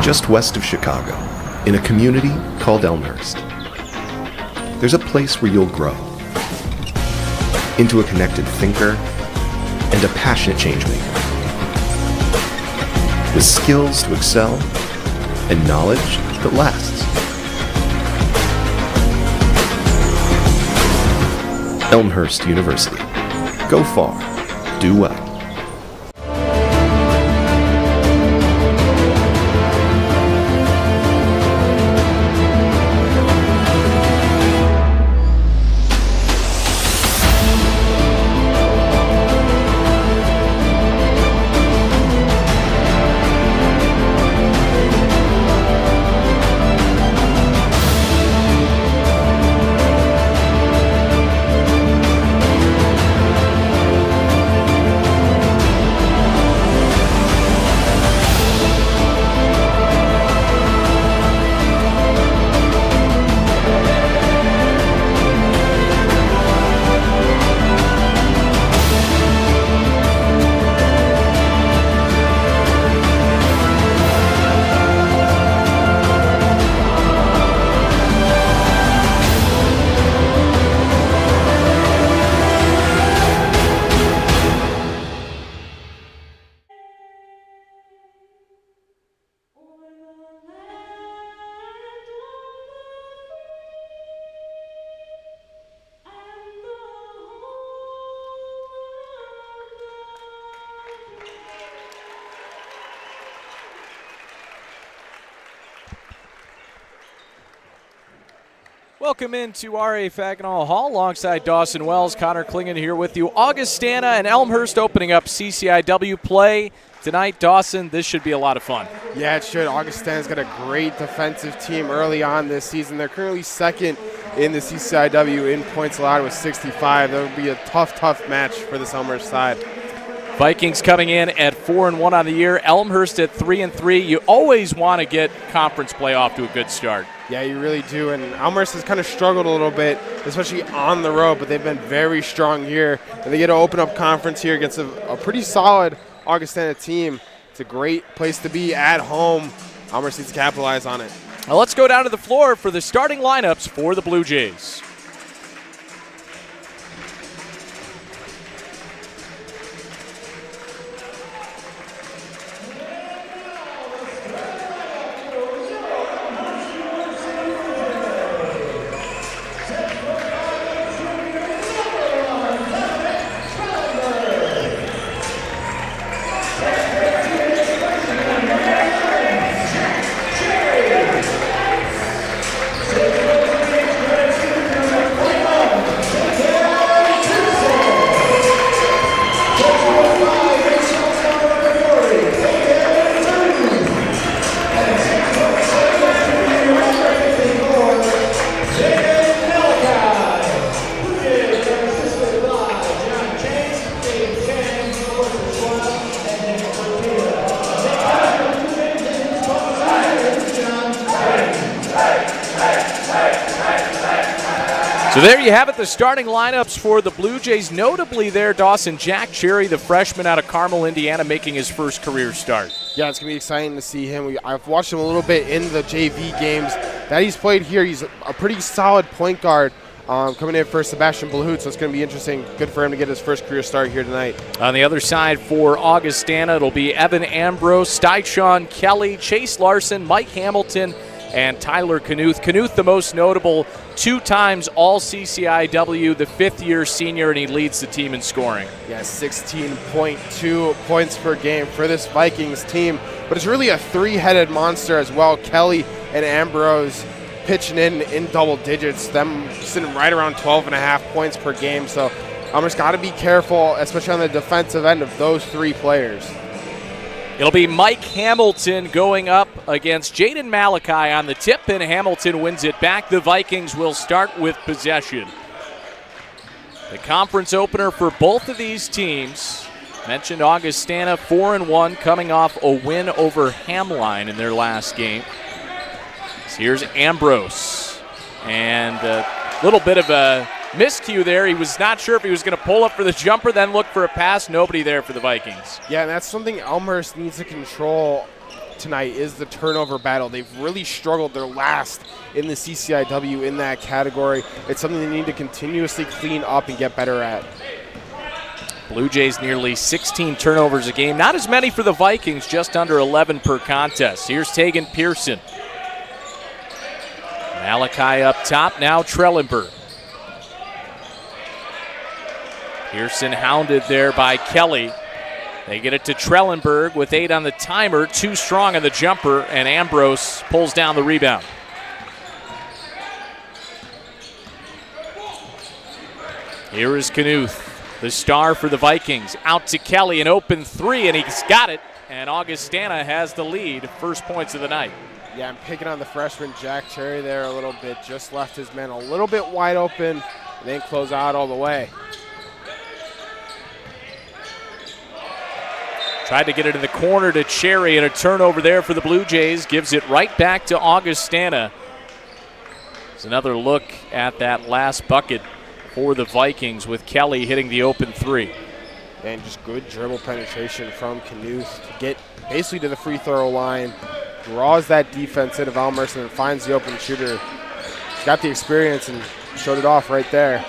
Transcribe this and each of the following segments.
Just west of Chicago, in a community called Elmhurst, there's a place where you'll grow into a connected thinker and a passionate changemaker, with skills to excel and knowledge that lasts. Elmhurst University. Go far, do well. Welcome into R.A. Fagenhall Hall alongside Dawson Wells. Connor Klingen here with you. Augustana and Elmhurst opening up CCIW play tonight. Dawson, this should be a lot of fun. Yeah, it should. Augustana's got a great defensive team early on this season. They're currently second in the CCIW in points allowed with 65. That would be a tough match for this Elmhurst side. Vikings coming in at 4-1 on the year. Elmhurst at 3-3. You always want to get conference play off to a good start. Yeah, you really do. And Elmhurst has kind of struggled a little bit, especially on the road, but they've been very strong here. And they get to open up conference here against a pretty solid Augustana team. It's a great place to be at home. Elmhurst needs to capitalize on it. Now let's go down to the floor for the starting lineups for the Blue Jays. So there you have it, the starting lineups for the Blue Jays. Notably there, Dawson, Jack Cherry, the freshman out of Carmel, Indiana, making his first career start. Yeah, it's going to be exciting to see him. I've watched him a little bit in the JV games that he's played here. He's a pretty solid point guard coming in for Sebastian Blahut, so it's going to be interesting. Good for him to get his first career start here tonight. On the other side for Augustana, it'll be Evan Ambrose, Tyshawn Kelly, Chase Larson, Mike Hamilton, and Tyler Knuth. Knuth, the most notable, 2 times All-CCIW, the fifth-year senior, and he leads the team in scoring. Yeah, 16.2 points per game for this Vikings team. But it's really a three-headed monster as well. Kelly and Ambrose pitching in double digits, them sitting right around 12.5 points per game. So just got to be careful, especially on the defensive end of those 3 players. It'll be Mike Hamilton going up against Jaden Malachi on the tip, and Hamilton wins it back. The Vikings will start with possession. The conference opener for both of these teams. Mentioned Augustana 4-1, coming off a win over Hamline in their last game. So here's Ambrose. And a little bit of a miscue there. He was not sure if he was going to pull up for the jumper, then look for a pass. Nobody there for the Vikings. Yeah, and that's something Elmhurst needs to control tonight is the turnover battle. They've really struggled. They're last in the CCIW in that category. It's something they need to continuously clean up and get better at. Blue Jays nearly 16 turnovers a game. Not as many for the Vikings, just under 11 per contest. Here's Tegan Pearson. Malachi up top, now Trellenberg. Pearson hounded there by Kelly. They get it to Trellenberg with 8 on the timer, too strong on the jumper, and Ambrose pulls down the rebound. Here is Knuth, the star for the Vikings. Out to Kelly, an open 3, and he's got it. And Augustana has the lead, first points of the night. Yeah, I'm picking on the freshman Jack Cherry there a little bit. Just left his man a little bit wide open, and then close out all the way. Tried to get it in the corner to Cherry, and a turnover there for the Blue Jays. Gives it right back to Augustana. It's another look at that last bucket for the Vikings with Kelly hitting the open 3. And just good dribble penetration from Knuth to get basically to the free throw line. Draws that defense in of Elmhurst and finds the open shooter. He's got the experience and showed it off right there.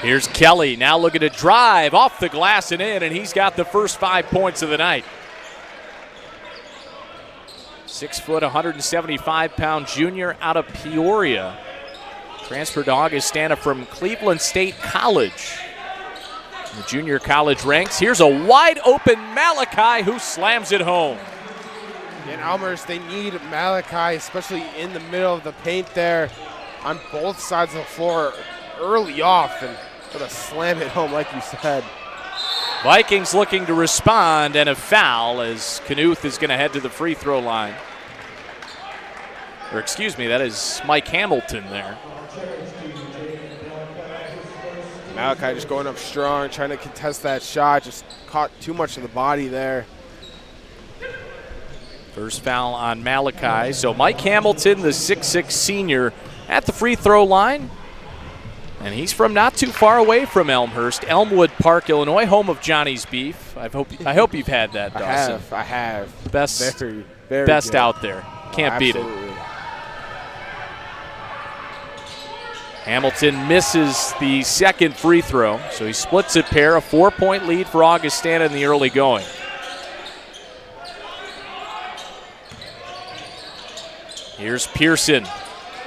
Here's Kelly, now looking to drive off the glass and in, and he's got the first 5 points of the night. 6 foot, 175-pound junior out of Peoria. Transferred to Augustana from Cleveland State College. The junior college ranks. Here's a wide open Malachi who slams it home. In Elmhurst, they need Malachi, especially in the middle of the paint there on both sides of the floor early off and sort of slam it home like you said. Vikings looking to respond, and a foul as Knuth is going to head to the free throw line. Or excuse me, that is Mike Hamilton there. Malachi just going up strong, trying to contest that shot, just caught too much of the body there. First foul on Malachi. So Mike Hamilton, the 6'6 senior, at the free throw line. And he's from not too far away from Elmhurst, Elmwood Park, Illinois, home of Johnny's Beef. I hope you've had that, Dawson. I have. Best, very best good. out there. Can't beat it. Hamilton misses the second free throw, so he splits a pair, a 4-point lead for Augustana in the early going. Here's Pearson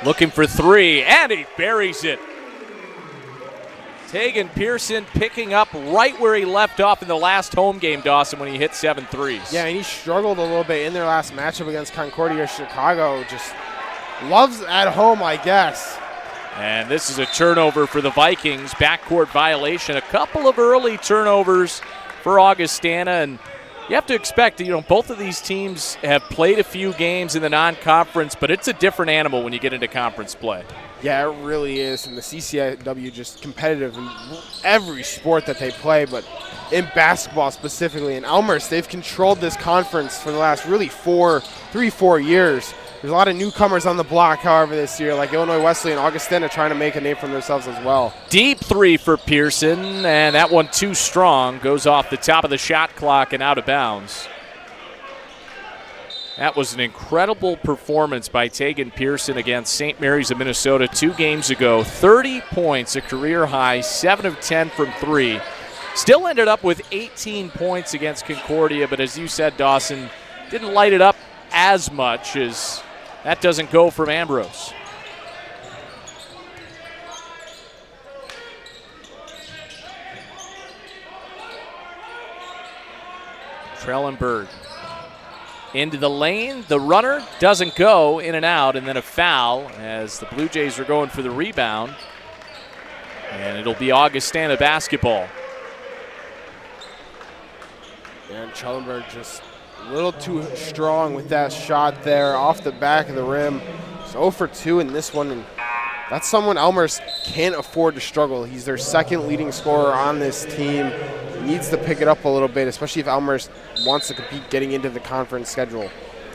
looking for 3, and he buries it. Tegan Pearson picking up right where he left off in the last home game, Dawson, when he hit 7 threes. Yeah, and he struggled a little bit in their last matchup against Concordia Chicago. Just loves at home, I guess. And this is a turnover for the Vikings, backcourt violation. A couple of early turnovers for Augustana, and you have to expect, both of these teams have played a few games in the non-conference, but it's a different animal when you get into conference play. Yeah, it really is, and the CCIW just competitive in every sport that they play, but in basketball specifically. In Elmhurst, they've controlled this conference for the last really 4 years. There's a lot of newcomers on the block, however, this year, like Illinois Wesleyan and Augustana trying to make a name for themselves as well. Deep 3 for Pearson, and that one too strong. Goes off the top of the shot clock and out of bounds. That was an incredible performance by Tegan Pearson against St. Mary's of Minnesota 2 games ago. 30 points, a career high, 7 of 10 from 3. Still ended up with 18 points against Concordia, but as you said, Dawson, didn't light it up as much as that doesn't go from Ambrose. Trellenberg into the lane. The runner doesn't go, in and out, and then a foul as the Blue Jays are going for the rebound. And it'll be Augustana basketball. And Trellenberg just a little too strong with that shot there off the back of the rim. He's 0 for 2 in this one, and that's someone Elmhurst can't afford to struggle. He's their second leading scorer on this team. He needs to pick it up a little bit, especially if Elmhurst wants to compete getting into the conference schedule.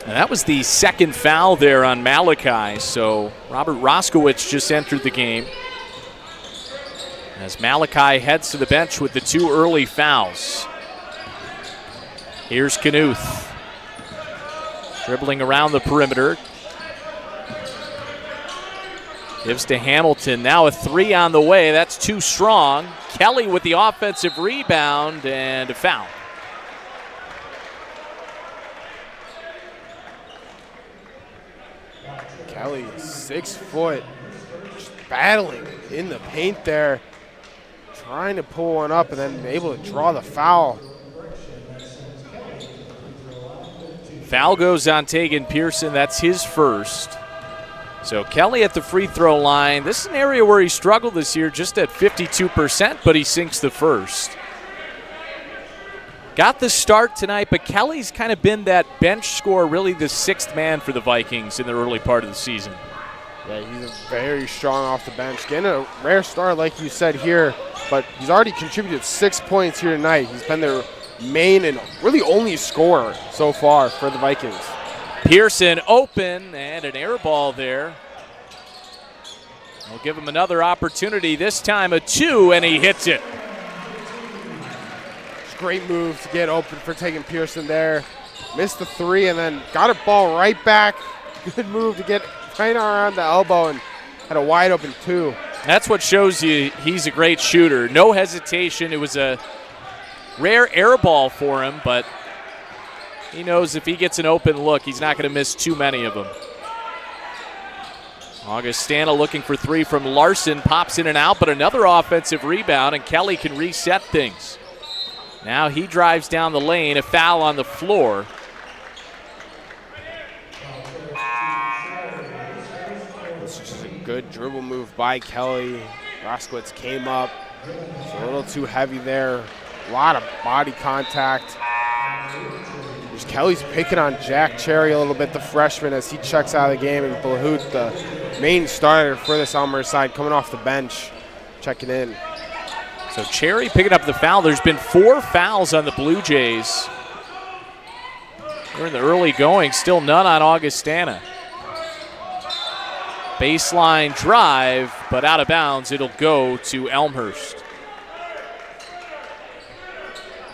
And that was the second foul there on Malachi, so Robert Roskowitz just entered the game as Malachi heads to the bench with the 2 early fouls. Here's Knuth. Dribbling around the perimeter. Gives to Hamilton. Now a three on the way. That's too strong. Kelly with the offensive rebound and a foul. Kelly, 6 foot, just battling in the paint there, trying to pull one up and then able to draw the foul. Foul goes on Tegan Pearson. That's his first. So Kelly at the free throw line. This is an area where he struggled this year, just at 52%, but he sinks the first. Got the start tonight, but Kelly's kind of been that bench scorer, really the sixth man for the Vikings in the early part of the season. Yeah, he's very strong off the bench. Getting a rare start, like you said here, but he's already contributed 6 points here tonight. He's been their main and really only scorer so far for the Vikings. Pearson open and an air ball there. We'll give him another opportunity, this time a two, and he hits it. Great move to get open for Tegan Pearson there. Missed the three and then got a ball right back. Good move to get right around the elbow and had a wide open two. That's what shows you he's a great shooter. No hesitation. It was a rare air ball for him, but he knows if he gets an open look, he's not going to miss too many of them. Augustana looking for three from Larson. Pops in and out, but another offensive rebound, and Kelly can reset things. Now he drives down the lane, a foul on the floor. This is just a good dribble move by Kelly. Roskowitz came up. It's a little too heavy there. A lot of body contact. Just Kelly's picking on Jack Cherry a little bit, the freshman, as he checks out of the game. And Blahout, the main starter for this Elmhurst side, coming off the bench, checking in. So Cherry picking up the foul. There's been 4 fouls on the Blue Jays. We're in the early going, still none on Augustana. Baseline drive, but out of bounds. It'll go to Elmhurst.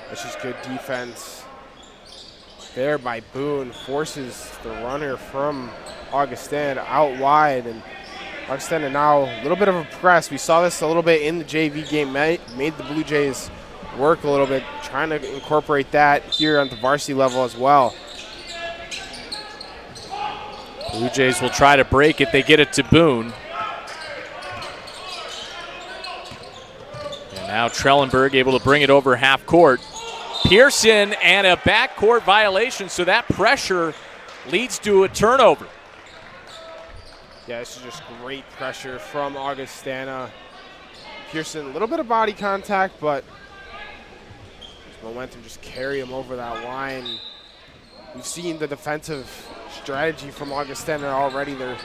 That's just good defense there by Boone. Forces the runner from Augustana out wide, and Augustana now a little bit of a press. We saw this a little bit in the JV game, made the Blue Jays work a little bit, trying to incorporate that here on the varsity level as well. Blue Jays will try to break it. They get it to Boone. And now Trellenberg able to bring it over half court. Pearson and a backcourt violation, so that pressure leads to a turnover. Yeah, this is just great pressure from Augustana. Pearson, a little bit of body contact, but his momentum just carry him over that line. We've seen the defensive strategy from Augustana already. They're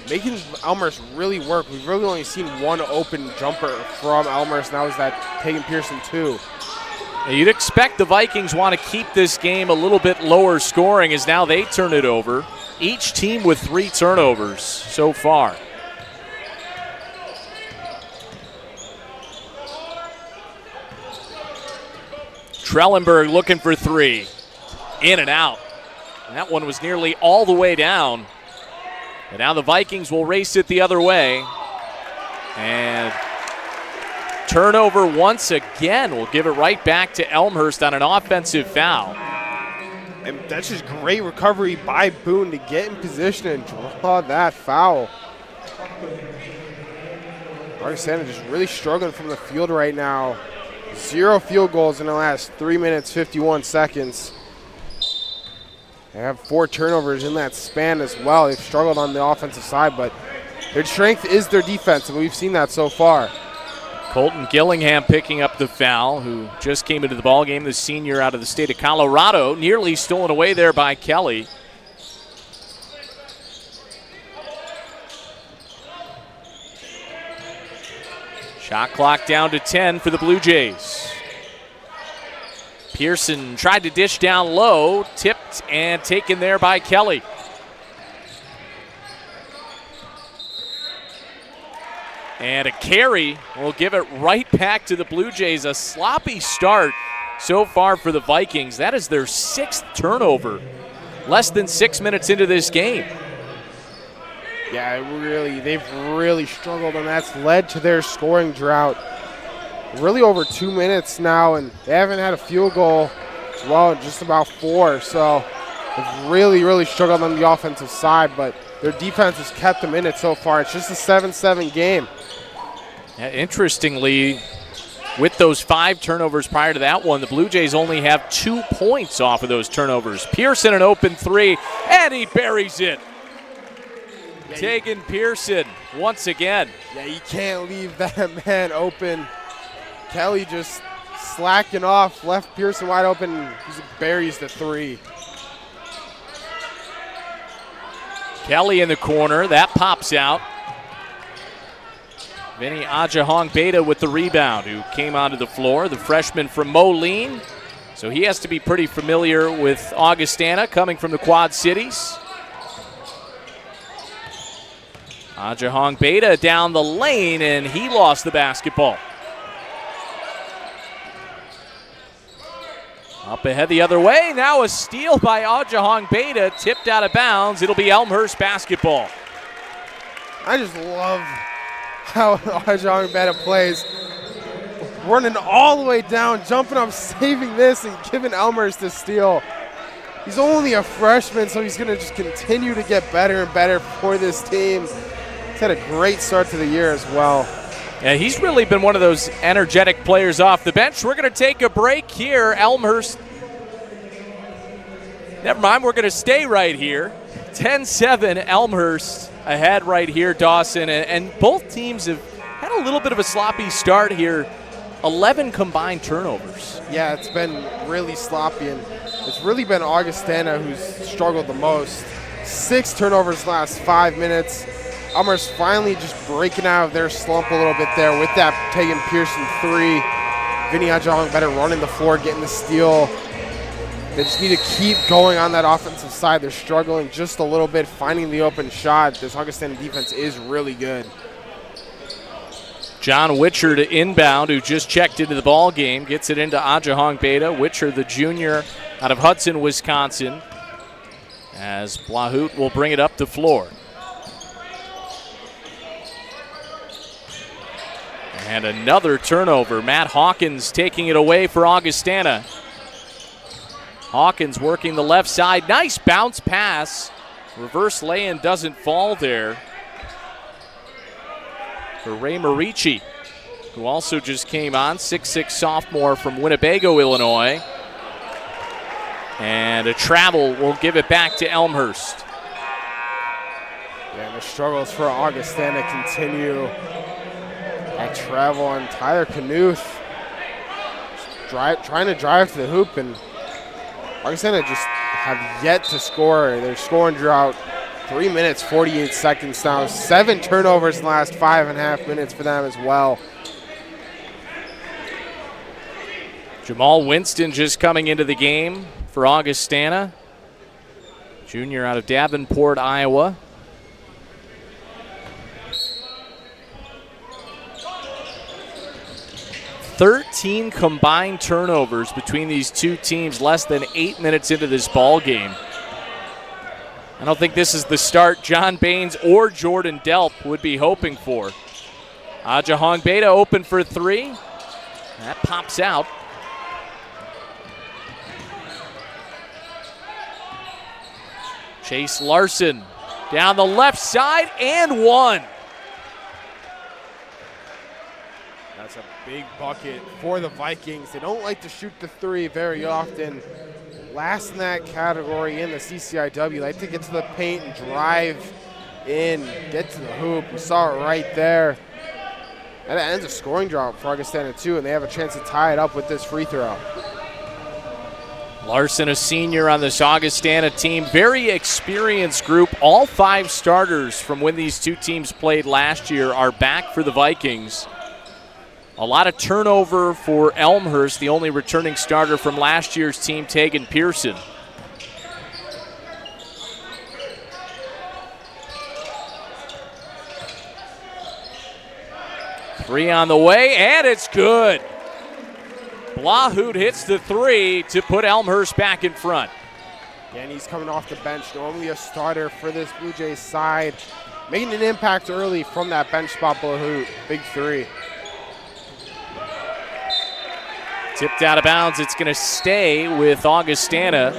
making Elmhurst really work. We've really only seen one open jumper from Elmhurst, and that was that Tegan Pearson 2. You'd expect the Vikings want to keep this game a little bit lower scoring, as now they turn it over. Each team with 3 turnovers so far. Trellenberg looking for 3. In and out. And that one was nearly all the way down. And now the Vikings will race it the other way. And turnover once again. We'll give it right back to Elmhurst on an offensive foul. And that's just great recovery by Boone to get in position and draw that foul. Augustana just really struggling from the field right now. 0 field goals in the last 3 minutes, 51 seconds. They have 4 turnovers in that span as well. They've struggled on the offensive side, but their strength is their defense, and we've seen that so far. Colton Gillingham picking up the foul, who just came into the ballgame, the senior out of the state of Colorado, nearly stolen away there by Kelly. Shot clock down to 10 for the Blue Jays. Pearson tried to dish down low, tipped and taken there by Kelly. And a carry will give it right back to the Blue Jays. A sloppy start so far for the Vikings. That is their 6th turnover less than 6 minutes into this game. Yeah, they've really struggled, and that's led to their scoring drought. Really over 2 minutes now, and they haven't had a field goal as well in just about 4. So they've really struggled on the offensive side, but their defense has kept them in it so far. It's just a 7-7 game. Yeah, interestingly, with those 5 turnovers prior to that one, the Blue Jays only have 2 points off of those turnovers. Pearson an open 3, and he buries it. Yeah, Tegan Pearson once again. Yeah, you can't leave that man open. Kelly just slacking off, left Pearson wide open. He buries the 3. Kelly in the corner, that pops out. Vinny Ajahong-Beta with the rebound, who came onto the floor, the freshman from Moline. So he has to be pretty familiar with Augustana, coming from the Quad Cities. Ajahong-Beta down the lane, and he lost the basketball. Up ahead the other way, now a steal by Ajahong-Beta, tipped out of bounds. It'll be Elmhurst basketball. I just love how Ajahong-Beta plays. Running all the way down, jumping up, saving this, and giving Elmhurst the steal. He's only a freshman, so he's going to just continue to get better and better for this team. He's had a great start to the year as well. Yeah, he's really been one of those energetic players off the bench. We're going to take a break here. Elmhurst. Never mind, we're going to stay right here. 10-7 Elmhurst ahead right here, Dawson. And both teams have had a little bit of a sloppy start here. 11 combined turnovers. Yeah, it's been really sloppy, and it's really been Augustana who's struggled the most. 6 turnovers last 5 minutes. Elmhurst finally just breaking out of their slump a little bit there with that Tegan Pearson 3. Vinny Ajahong-Beta running the floor, getting the steal. They just need to keep going on that offensive side. They're struggling just a little bit, finding the open shot. This Augustana defense is really good. John Witcher to inbound, who just checked into the ball game, gets it into Ajahong-Beta. Witcher, the junior out of Hudson, Wisconsin, as Blahout will bring it up the floor. And another turnover. Matt Hawkins taking it away for Augustana. Hawkins working the left side. Nice bounce pass. Reverse lay-in doesn't fall there for Ray Marici, who also just came on, 6'6" sophomore from Winnebago, Illinois. And a travel will give it back to Elmhurst. Yeah, and the struggles for Augustana continue. That travel on Tyler Knuth, trying to drive to the hoop, and Augustana just have yet to score. Their scoring drought, 3 minutes, 48 seconds now. 7 turnovers in the last 5.5 minutes for them as well. Jamal Winston just coming into the game for Augustana. Junior out of Davenport, Iowa. "13 combined turnovers between these two teams less than 8 minutes into this ball game. I don't think this is the start John Baines or Jordan Delp would be hoping for. Ajahong-Beta open for 3. That pops out. Chase Larson down the left side and 1. That's a big bucket for the Vikings. They don't like to shoot the 3 very often. Last in that category in the CCIW. Like to get to the paint and drive in, get to the hoop. We saw it right there. And it ends a scoring drought for Augustana too, and they have a chance to tie it up with this free throw. Larson, a senior on this Augustana team. Very experienced group. All 5 starters from when these two teams played last year are back for the Vikings. A lot of turnover for Elmhurst, the only returning starter from last year's team, Tegan Pearson. Three on the way, and it's good. Blahout hits the 3 to put Elmhurst back in front. And he's coming off the bench, normally a starter for this Blue Jays side. Making an impact early from that bench spot, Blahout. Big three. Tipped out of bounds. It's going to stay with Augustana,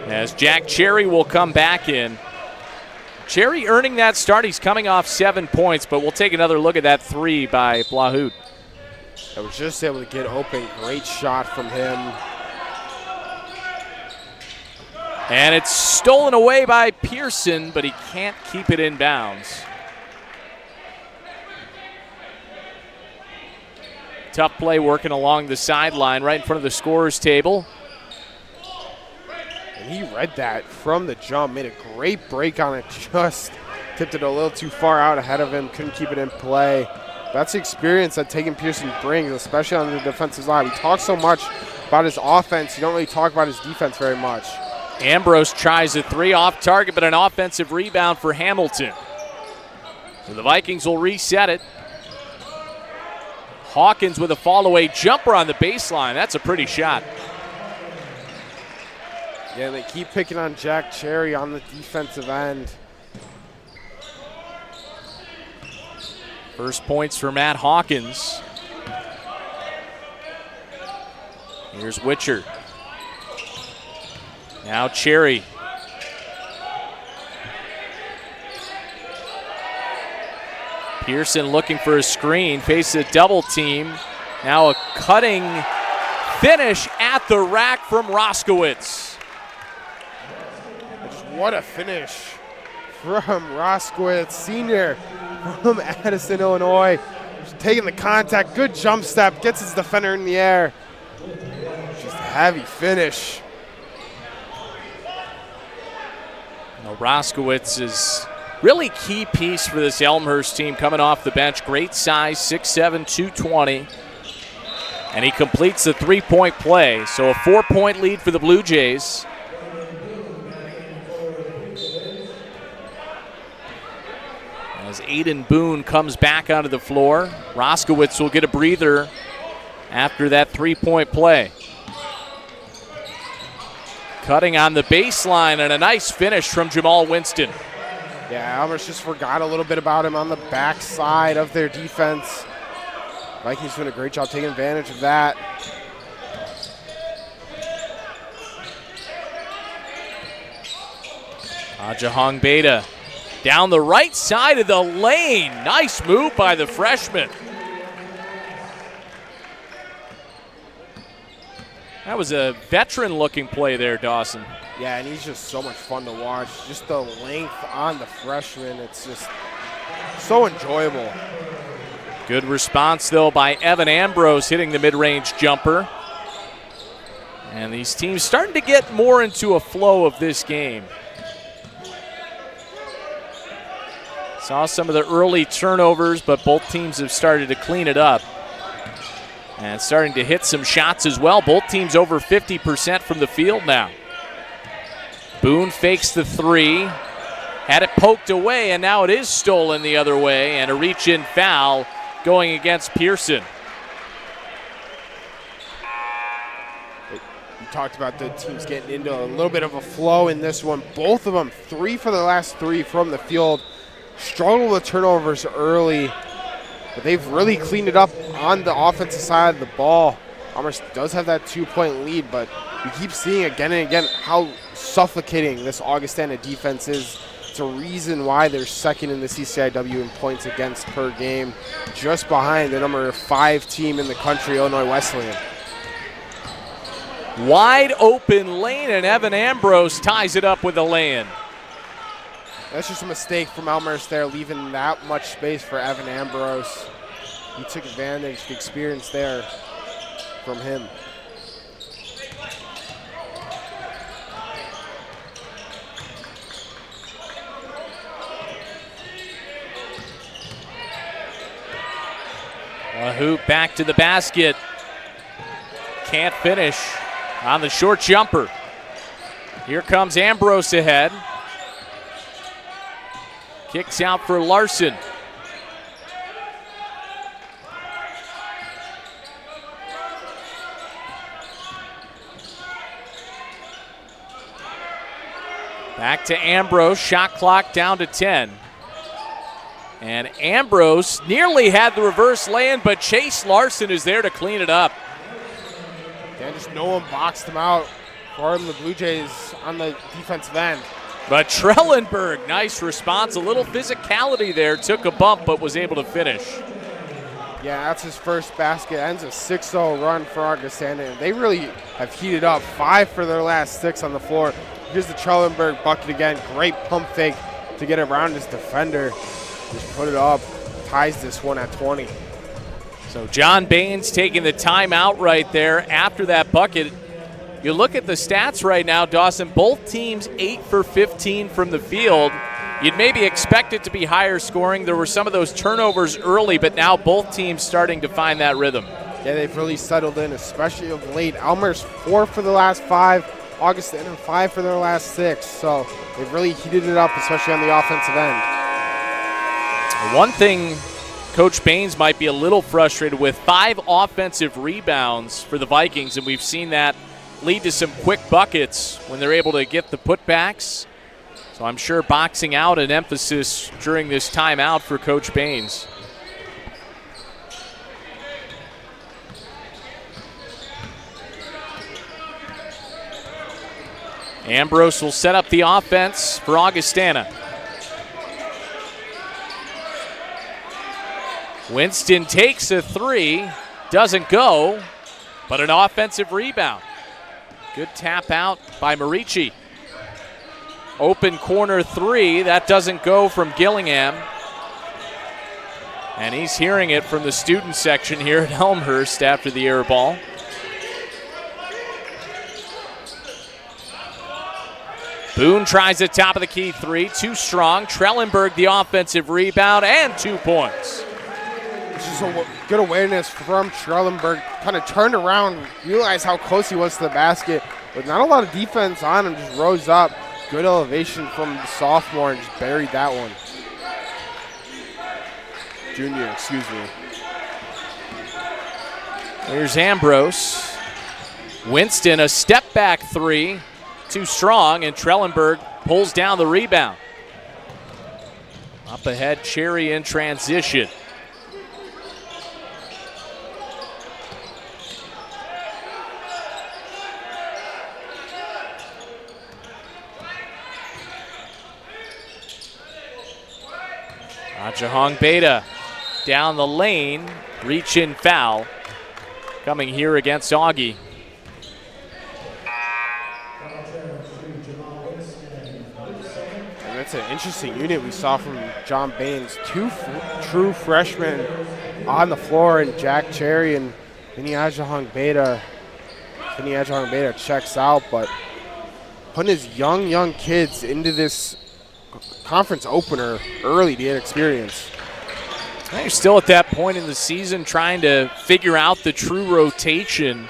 as Jack Cherry will come back in. Cherry earning that start. He's coming off 7 points, but we'll take another look at that three by Blahout. I was just able to get open. Great shot from him. And it's stolen away by Pearson, but he can't keep it in bounds. Tough play working along the sideline right in front of the scorer's table. And he read that from the jump, made a great break on it, just tipped it a little too far out ahead of him, couldn't keep it in play. That's the experience that Tegan Pearson brings, especially on the defensive line. We talk so much about his offense, you don't really talk about his defense very much. Ambrose tries a three off target, but an offensive rebound for Hamilton. So the Vikings will reset it. Hawkins with a fall-away jumper on the baseline. That's a pretty shot. Yeah, they keep picking on Jack Cherry on the defensive end. First points for Matt Hawkins. Here's Witcher. Now Cherry. Pearson looking for a screen, faces a double team. Now a cutting finish at the rack from Roskowitz. What a finish from Roskowitz, senior from Addison, Illinois. Just taking the contact, good jump step, gets his defender in the air. Just a heavy finish. Now Roskowitz is really key piece for this Elmhurst team coming off the bench. Great size, 6'7", 220. And he completes the three-point play. So a 4-point lead for the Blue Jays. As Aiden Boone comes back onto the floor, Roskowitz will get a breather after that three-point play. Cutting on the baseline and a nice finish from Jamal Winston. Yeah, Elmhurst just forgot a little bit about him on the backside of their defense. Vikings doing a great job taking advantage of that. Ajahong Beta down the right side of the lane. Nice move by the freshman. That was a veteran-looking play there, Dawson. Yeah, and he's just so much fun to watch. Just the length on the freshman, it's just so enjoyable. Good response, though, by Evan Ambrose hitting the mid-range jumper. And these teams starting to get more into a flow of this game. Saw some of the early turnovers, but both teams have started to clean it up. And starting to hit some shots as well. Both teams over 50% from the field now. Boone fakes the three. Had it poked away, and now it is stolen the other way. And a reach-in foul going against Pearson. We talked about the teams getting into a little bit of a flow in this one. Both of them, 3 for the last 3 from the field. Struggled with turnovers early, but they've really cleaned it up on the offensive side of the ball. Elmhurst does have that 2-point lead, but we keep seeing again and again how suffocating this Augustana defense is. It's a reason why they're second in the CCIW in points against per game, just behind the number 5 team in the country, Illinois Wesleyan. Wide open lane, and Evan Ambrose ties it up with a lay-in. That's just a mistake from Elmhurst there, leaving that much space for Evan Ambrose. He took advantage of the experience there from him. A hoop back to the basket. Can't finish on the short jumper. Here comes Ambrose ahead. Kicks out for Larson. Back to Ambrose, shot clock down to 10. And Ambrose nearly had the reverse lay-in, but Chase Larson is there to clean it up. Yeah, just no one boxed him out for the Blue Jays on the defensive end. But Trellenberg, nice response. A little physicality there, took a bump, but was able to finish. Yeah, that's his first basket. Ends a 6-0 run for Augustana. They really have heated up. 5 for their last 6 on the floor. Here's the Trellenberg bucket again. Great pump fake to get around his defender. Just put it up. Ties this one at 20. So John Baines taking the timeout right there after that bucket. You look at the stats right now, Dawson, both teams 8 for 15 from the field. You'd maybe expect it to be higher scoring. There were some of those turnovers early, but now both teams starting to find that rhythm. Yeah, they've really settled in, especially of late. Elmhurst 4 for the last 5, Augustana 5 for their last 6. So they've really heated it up, especially on the offensive end. One thing Coach Baines might be a little frustrated with, 5 offensive rebounds for the Vikings, and we've seen that lead to some quick buckets when they're able to get the putbacks. So I'm sure boxing out an emphasis during this timeout for Coach Baines. Ambrose will set up the offense for Augustana. Winston takes a 3, doesn't go, but an offensive rebound. Good tap out by Marici. Open corner 3, that doesn't go from Gillingham. And he's hearing it from the student section here at Elmhurst after the air ball. Boone tries the top of the key 3, too strong. Trellenberg the offensive rebound and 2 points. Just a good awareness from Trellenberg. Kind of turned around, realized how close he was to the basket, but not a lot of defense on him. Just rose up. Good elevation from the sophomore and just buried that one. Junior, excuse me. Here's Ambrose. Winston, a step back 3, too strong, and Trellenberg pulls down the rebound. Up ahead, Cherry in transition. Jahong Beta down the lane, reach in foul coming here against Augie. And that's an interesting unit we saw from John Baines. 2 true freshmen on the floor, and Jack Cherry and Vinny Ajahong Beta. Vinny Ajahong Beta checks out, but putting his young kids into this conference opener early to get experience. You're still at that point in the season trying to figure out the true rotation.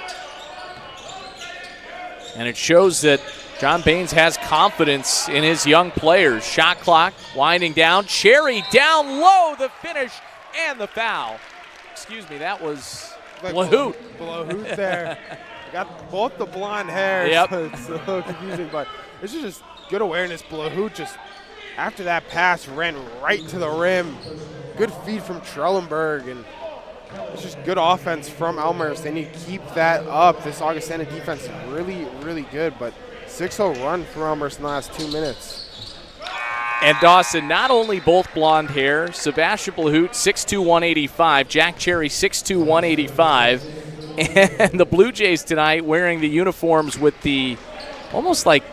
And it shows that John Baines has confidence in his young players. Shot clock winding down. Cherry down low, the finish and the foul. Excuse me, that was Blahout. Blahout there. I got both the blonde hair, yep. So it's a little confusing, but this is just good awareness. Blahout just, after that pass, ran right to the rim. Good feed from Trellenberg, and it's just good offense from Elmhurst. They need to keep that up. This Augustana defense is really, really good, but 6-0 run from Elmhurst in the last 2 minutes. And Dawson, not only both blonde hair, Sebastian Blahout, 6'2", 185, Jack Cherry, 6'2", 185, and the Blue Jays tonight wearing the uniforms with the almost like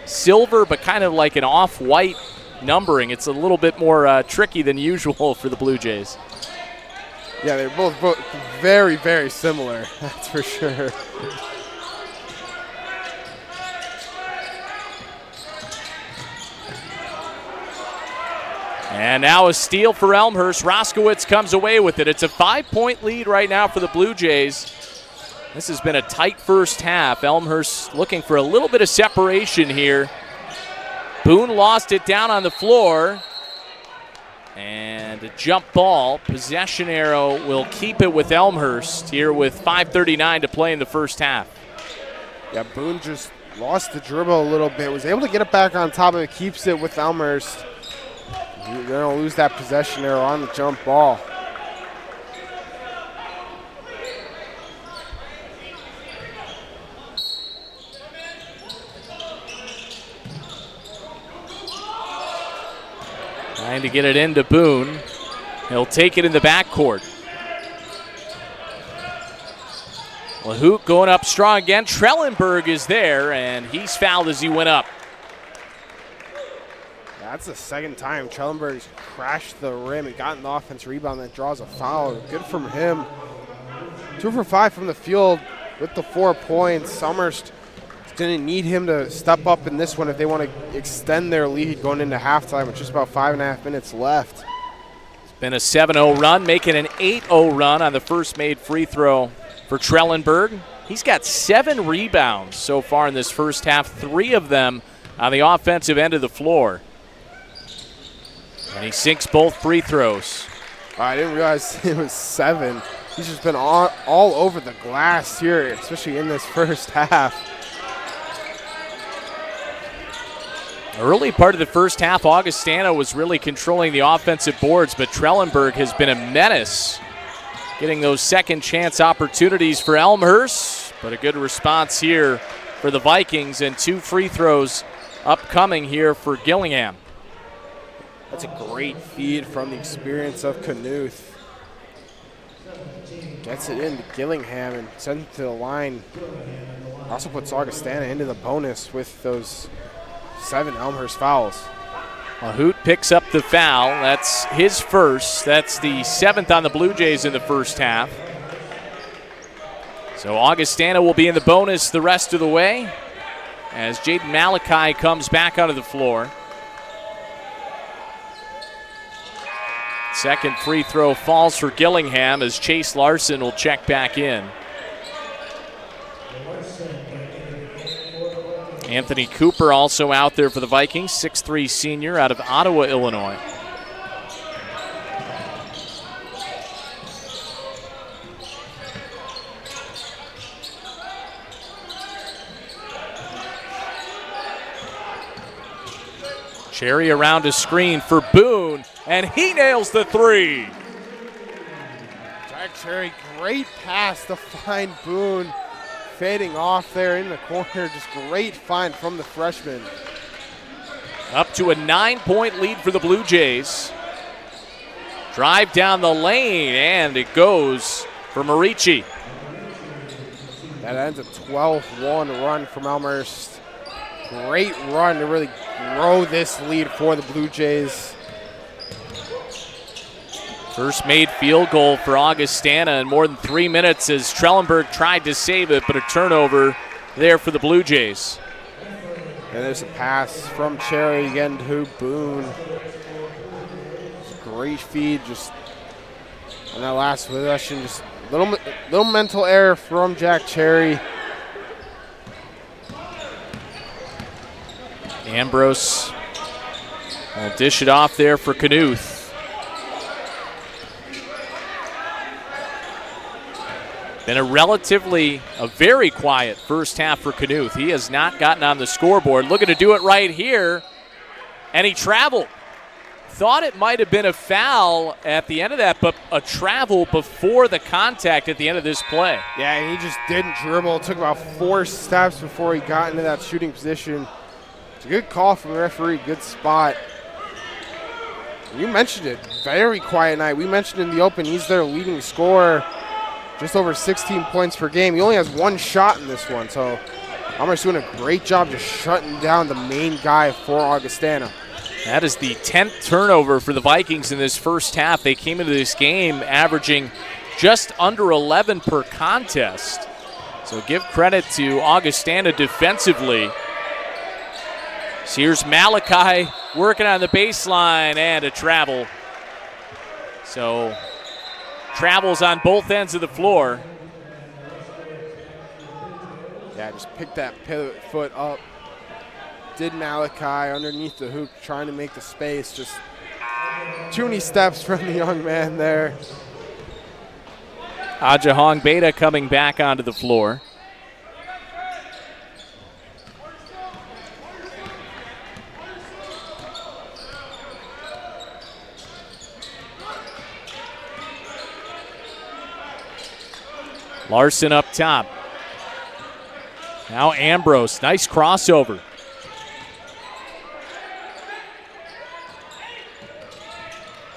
silver but kind of like an off-white numbering. It's a little bit more tricky than usual for the Blue Jays. Yeah, they're both very, very similar, that's for sure. And now a steal for Elmhurst. Roskowitz comes away with it. It's a 5-point lead right now for the Blue Jays. This has been a tight first half. Elmhurst looking for a little bit of separation here. Boone lost it down on the floor. And a jump ball. Possession arrow will keep it with Elmhurst here with 5:39 to play in the first half. Yeah, Boone just lost the dribble a little bit, was able to get it back on top of it, keeps it with Elmhurst. They're going to lose that possession there on the jump ball. Trying to get it into Boone. He'll take it in the backcourt. LaHoot going up strong again. Trellenberg is there, and he's fouled as he went up. That's the second time Trellenberg's crashed the rim and gotten the offensive rebound that draws a foul. Good from him. 2 for 5 from the field with the 4 points. Elmhurst didn't need him to step up in this one if they want to extend their lead going into halftime with just about 5.5 minutes left. It's been a 7-0 run, making an 8-0 run on the first made free throw for Trellenberg. He's got 7 rebounds so far in this first half, 3 of them on the offensive end of the floor. And he sinks both free throws. I didn't realize it was 7. He's just been all over the glass here, especially in this first half. Early part of the first half, Augustana was really controlling the offensive boards, but Trellenberg has been a menace, getting those second chance opportunities for Elmhurst. But a good response here for the Vikings, and 2 free throws upcoming here for Gillingham. That's a great feed from the experience of Knuth. Gets it into Gillingham and sends it to the line. Also puts Augustana into the bonus with those 7 Elmhurst fouls. LaHoot picks up the foul. That's his first. That's the 7th on the Blue Jays in the first half. So Augustana will be in the bonus the rest of the way as Jaden Malachi comes back onto the floor. Second free throw falls for Gillingham as Chase Larson will check back in. Anthony Cooper also out there for the Vikings, 6'3" senior out of Ottawa, Illinois. Cherry around a screen for Boone, and he nails the 3. Jack Cherry, great pass to find Boone. Fading off there in the corner. Just great find from the freshman. Up to a 9-point lead for the Blue Jays. Drive down the lane, and it goes for Marici. That ends a 12-1 run from Elmhurst. Great run to really grow this lead for the Blue Jays. First made field goal for Augustana in more than 3 minutes as Trellenberg tried to save it, but a turnover there for the Blue Jays. And there's a pass from Cherry again to Boone. Great feed just on that last possession. Just little mental error from Jack Cherry. Ambrose will dish it off there for Knuth. Been a very quiet first half for Knuth. He has not gotten on the scoreboard. Looking to do it right here, and he traveled. Thought it might have been a foul at the end of that, but a travel before the contact at the end of this play. Yeah, and he just didn't dribble. It took about 4 steps before he got into that shooting position. It's a good call from the referee, good spot. You mentioned it, very quiet night. We mentioned in the open, he's their leading scorer. Just over 16 points per game. He only has 1 shot in this one, so Elmhurst doing a great job just shutting down the main guy for Augustana. That is the 10th turnover for the Vikings in this first half. They came into this game averaging just under 11 per contest. So give credit to Augustana defensively. So here's Malachi working on the baseline and a travel. So travels on both ends of the floor. Yeah, just picked that pivot foot up. Did Malachi underneath the hoop, trying to make the space. Just too many steps from the young man there. Ajahong Beta coming back onto the floor. Larson up top. Now Ambrose, nice crossover.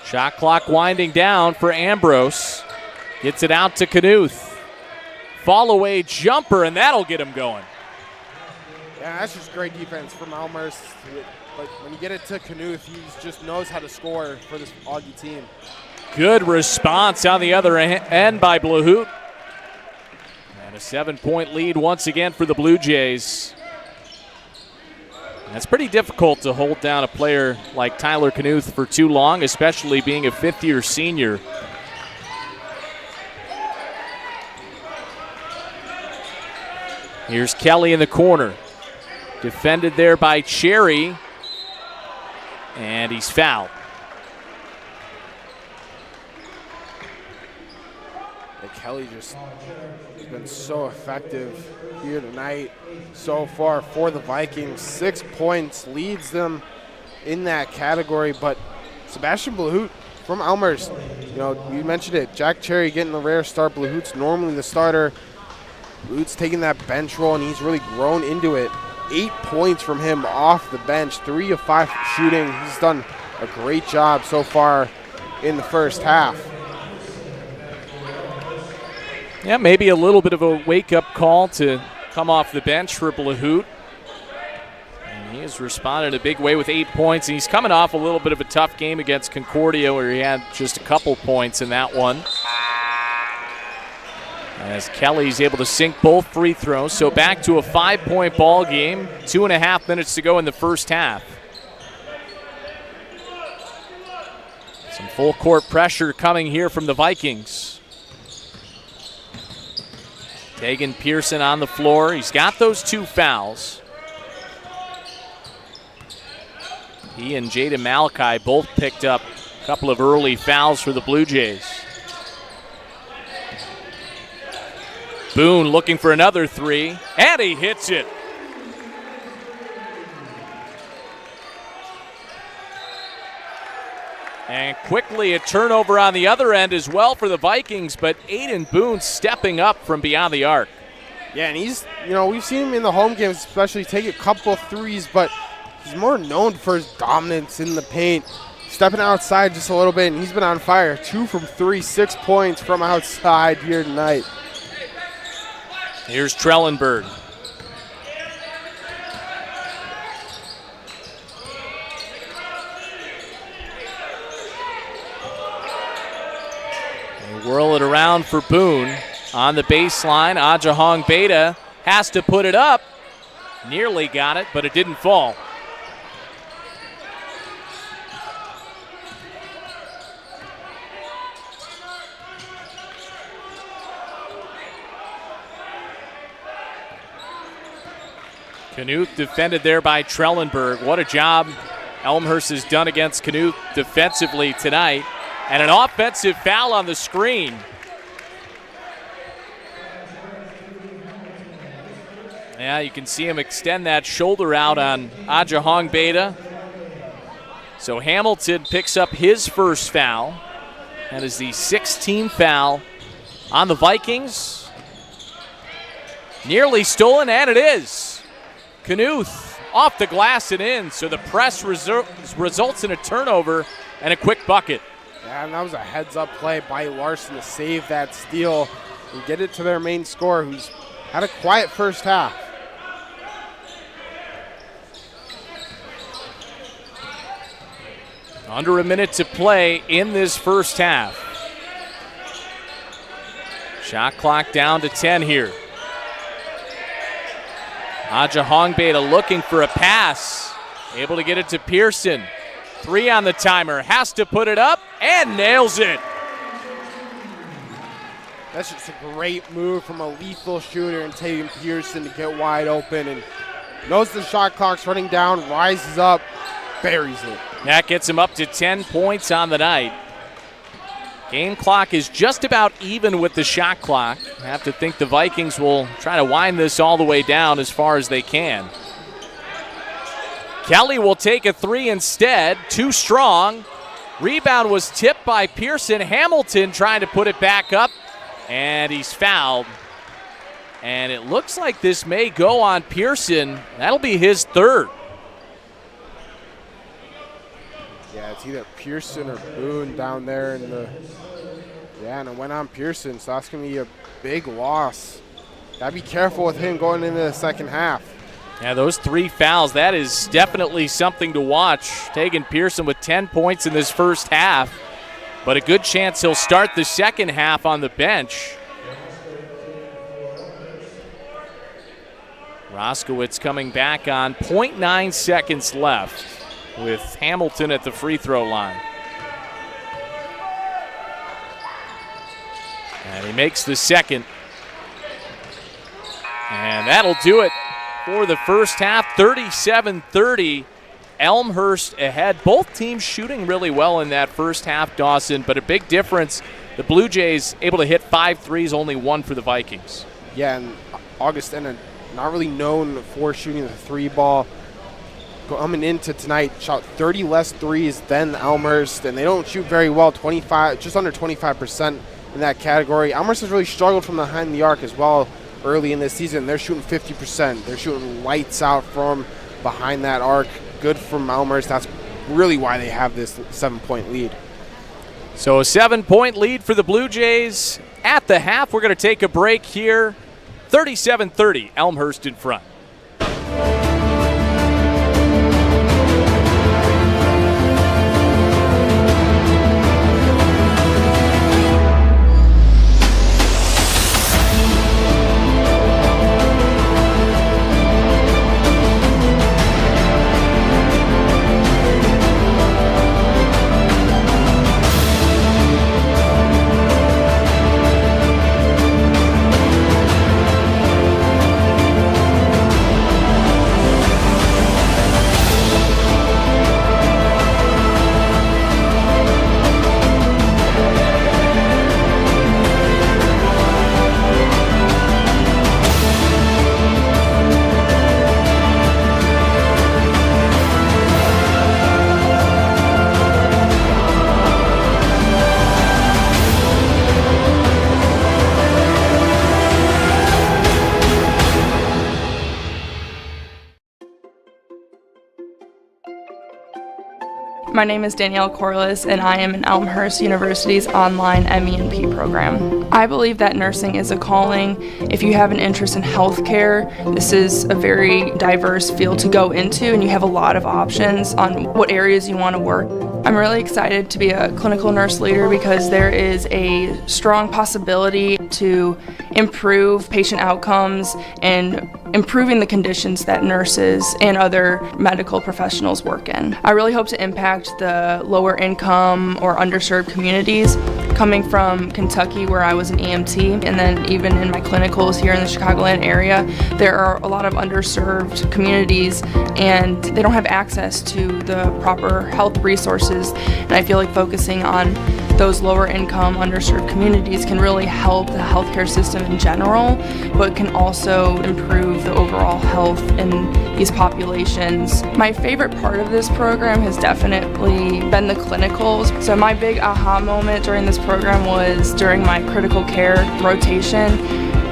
Shot clock winding down for Ambrose. Gets it out to Knuth. Fall away jumper, and that'll get him going. Yeah, that's just great defense from Elmhurst. But when you get it to Knuth, he just knows how to score for this Augie team. Good response on the other end by Blahout. And a 7-point lead once again for the Blue Jays. And it's pretty difficult to hold down a player like Tyler Knuth for too long, especially being a fifth-year senior. Here's Kelly in the corner. Defended there by Cherry. And he's fouled. Kelly just has been so effective here tonight so far for the Vikings. 6 points leads them in that category. But Sebastian Blahout from Elmhurst, you know, you mentioned it. Jack Cherry getting the rare start. Blahout's normally the starter. Blahout's taking that bench role, and he's really grown into it. 8 points from him off the bench, 3 of 5 shooting. He's done a great job so far in the first half. Yeah, maybe a little bit of a wake-up call to come off the bench for Blahout. And he has responded in a big way with 8 points. And he's coming off a little bit of a tough game against Concordia where he had just a couple points in that one. As Kelly's able to sink both free throws. So back to a 5-point ball game. 2.5 minutes to go in the first half. Some full court pressure coming here from the Vikings. Tegan Pearson on the floor. He's got those 2 fouls. He and Jaden Malachi both picked up a couple of early fouls for the Blue Jays. Boone looking for another 3, and he hits it. And quickly a turnover on the other end as well for the Vikings, but Aiden Boone stepping up from beyond the arc. Yeah, and he's, you know, we've seen him in the home games especially take a couple of threes, but he's more known for his dominance in the paint, stepping outside just a little bit, and he's been on fire. 2 from 3, 6 points from outside here tonight. Here's Trellenberg. Whirl it around for Boone. On the baseline, Ajahong Beta has to put it up. Nearly got it, but it didn't fall. Knuth defended there by Trellenberg. What a job Elmhurst has done against Knuth defensively tonight. And an offensive foul on the screen. Yeah, you can see him extend that shoulder out on Ajahong Beta. So Hamilton picks up his first foul. That is the 16th foul on the Vikings. Nearly stolen, and it is. Knuth off the glass and in, so the press results in a turnover and a quick bucket. Yeah, and that was a heads-up play by Larson to save that steal and get it to their main scorer, who's had a quiet first half. Under a minute to play in this first half. Shot clock down to 10 here. Ajahong Beta looking for a pass. Able to get it to Pearson. 3 on the timer. Has to put it up and nails it. That's just a great move from a lethal shooter and Tatum Pearson to get wide open, and knows the shot clock's running down, rises up, buries it. That gets him up to 10 points on the night. Game clock is just about even with the shot clock. I have to think the Vikings will try to wind this all the way down as far as they can. Kelly will take a 3 instead. Too strong. Rebound was tipped by Pearson. Hamilton trying to put it back up, and he's fouled. And it looks like this may go on Pearson. That'll be his third. Yeah, it's either Pearson or Boone down there in the. Yeah, and it went on Pearson, so that's going to be a big loss. Gotta be careful with him going into the second half. Yeah, those 3 fouls, that is definitely something to watch. Tegan Pearson with 10 points in this first half, but a good chance he'll start the second half on the bench. Roskowitz coming back on 0.9 seconds left with Hamilton at the free throw line. And he makes the second. And that'll do it for the first half, 37-30. Elmhurst ahead. Both teams shooting really well in that first half, Dawson, but a big difference. The Blue Jays able to hit 5 threes, only 1 for the Vikings. Yeah, and Augustana not really known for shooting the 3 ball. Coming into tonight, shot 30 less threes than Elmhurst, and they don't shoot very well, 25, just under 25% in that category. Elmhurst has really struggled from behind the arc as well early in this season. They're shooting 50%. They're shooting lights out from behind that arc. Good from Elmhurst. That's really why they have this 7-point lead. So a 7-point lead for the Blue Jays at the half. We're going to take a break here. 37-30, Elmhurst in front. My name is Danielle Corliss, and I am in Elmhurst University's online MENP program. I believe that nursing is a calling. If you have an interest in healthcare, this is a very diverse field to go into, and you have a lot of options on what areas you want to work. I'm really excited to be a clinical nurse leader because there is a strong possibility to improve patient outcomes and improving the conditions that nurses and other medical professionals work in. I really hope to impact the lower income or underserved communities. Coming from Kentucky, where I was an EMT, and then even in my clinicals here in the Chicagoland area, there are a lot of underserved communities and they don't have access to the proper health resources. And I feel like focusing on those lower income, underserved communities can really help the healthcare system in general, but can also improve the overall health in these populations. My favorite part of this program has definitely been the clinicals. So my big aha moment during this program was during my critical care rotation.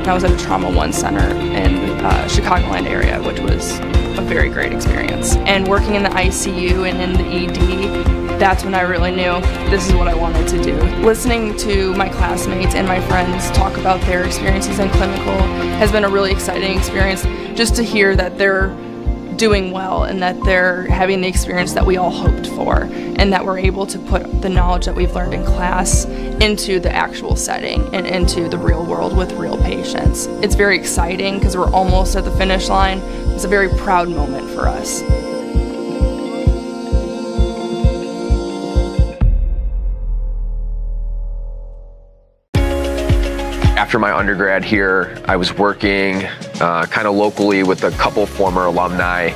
I was at a Trauma 1 center in Chicagoland area, which was a very great experience. And working in the ICU and in the ED, that's when I really knew this is what I wanted to do. Listening to my classmates and my friends talk about their experiences in clinical has been a really exciting experience, just to hear that they're doing well and that they're having the experience that we all hoped for, and that we're able to put the knowledge that we've learned in class into the actual setting and into the real world with real patients. It's very exciting because we're almost at the finish line. It's a very proud moment for us. After my undergrad here, I was working kind of locally with a couple former alumni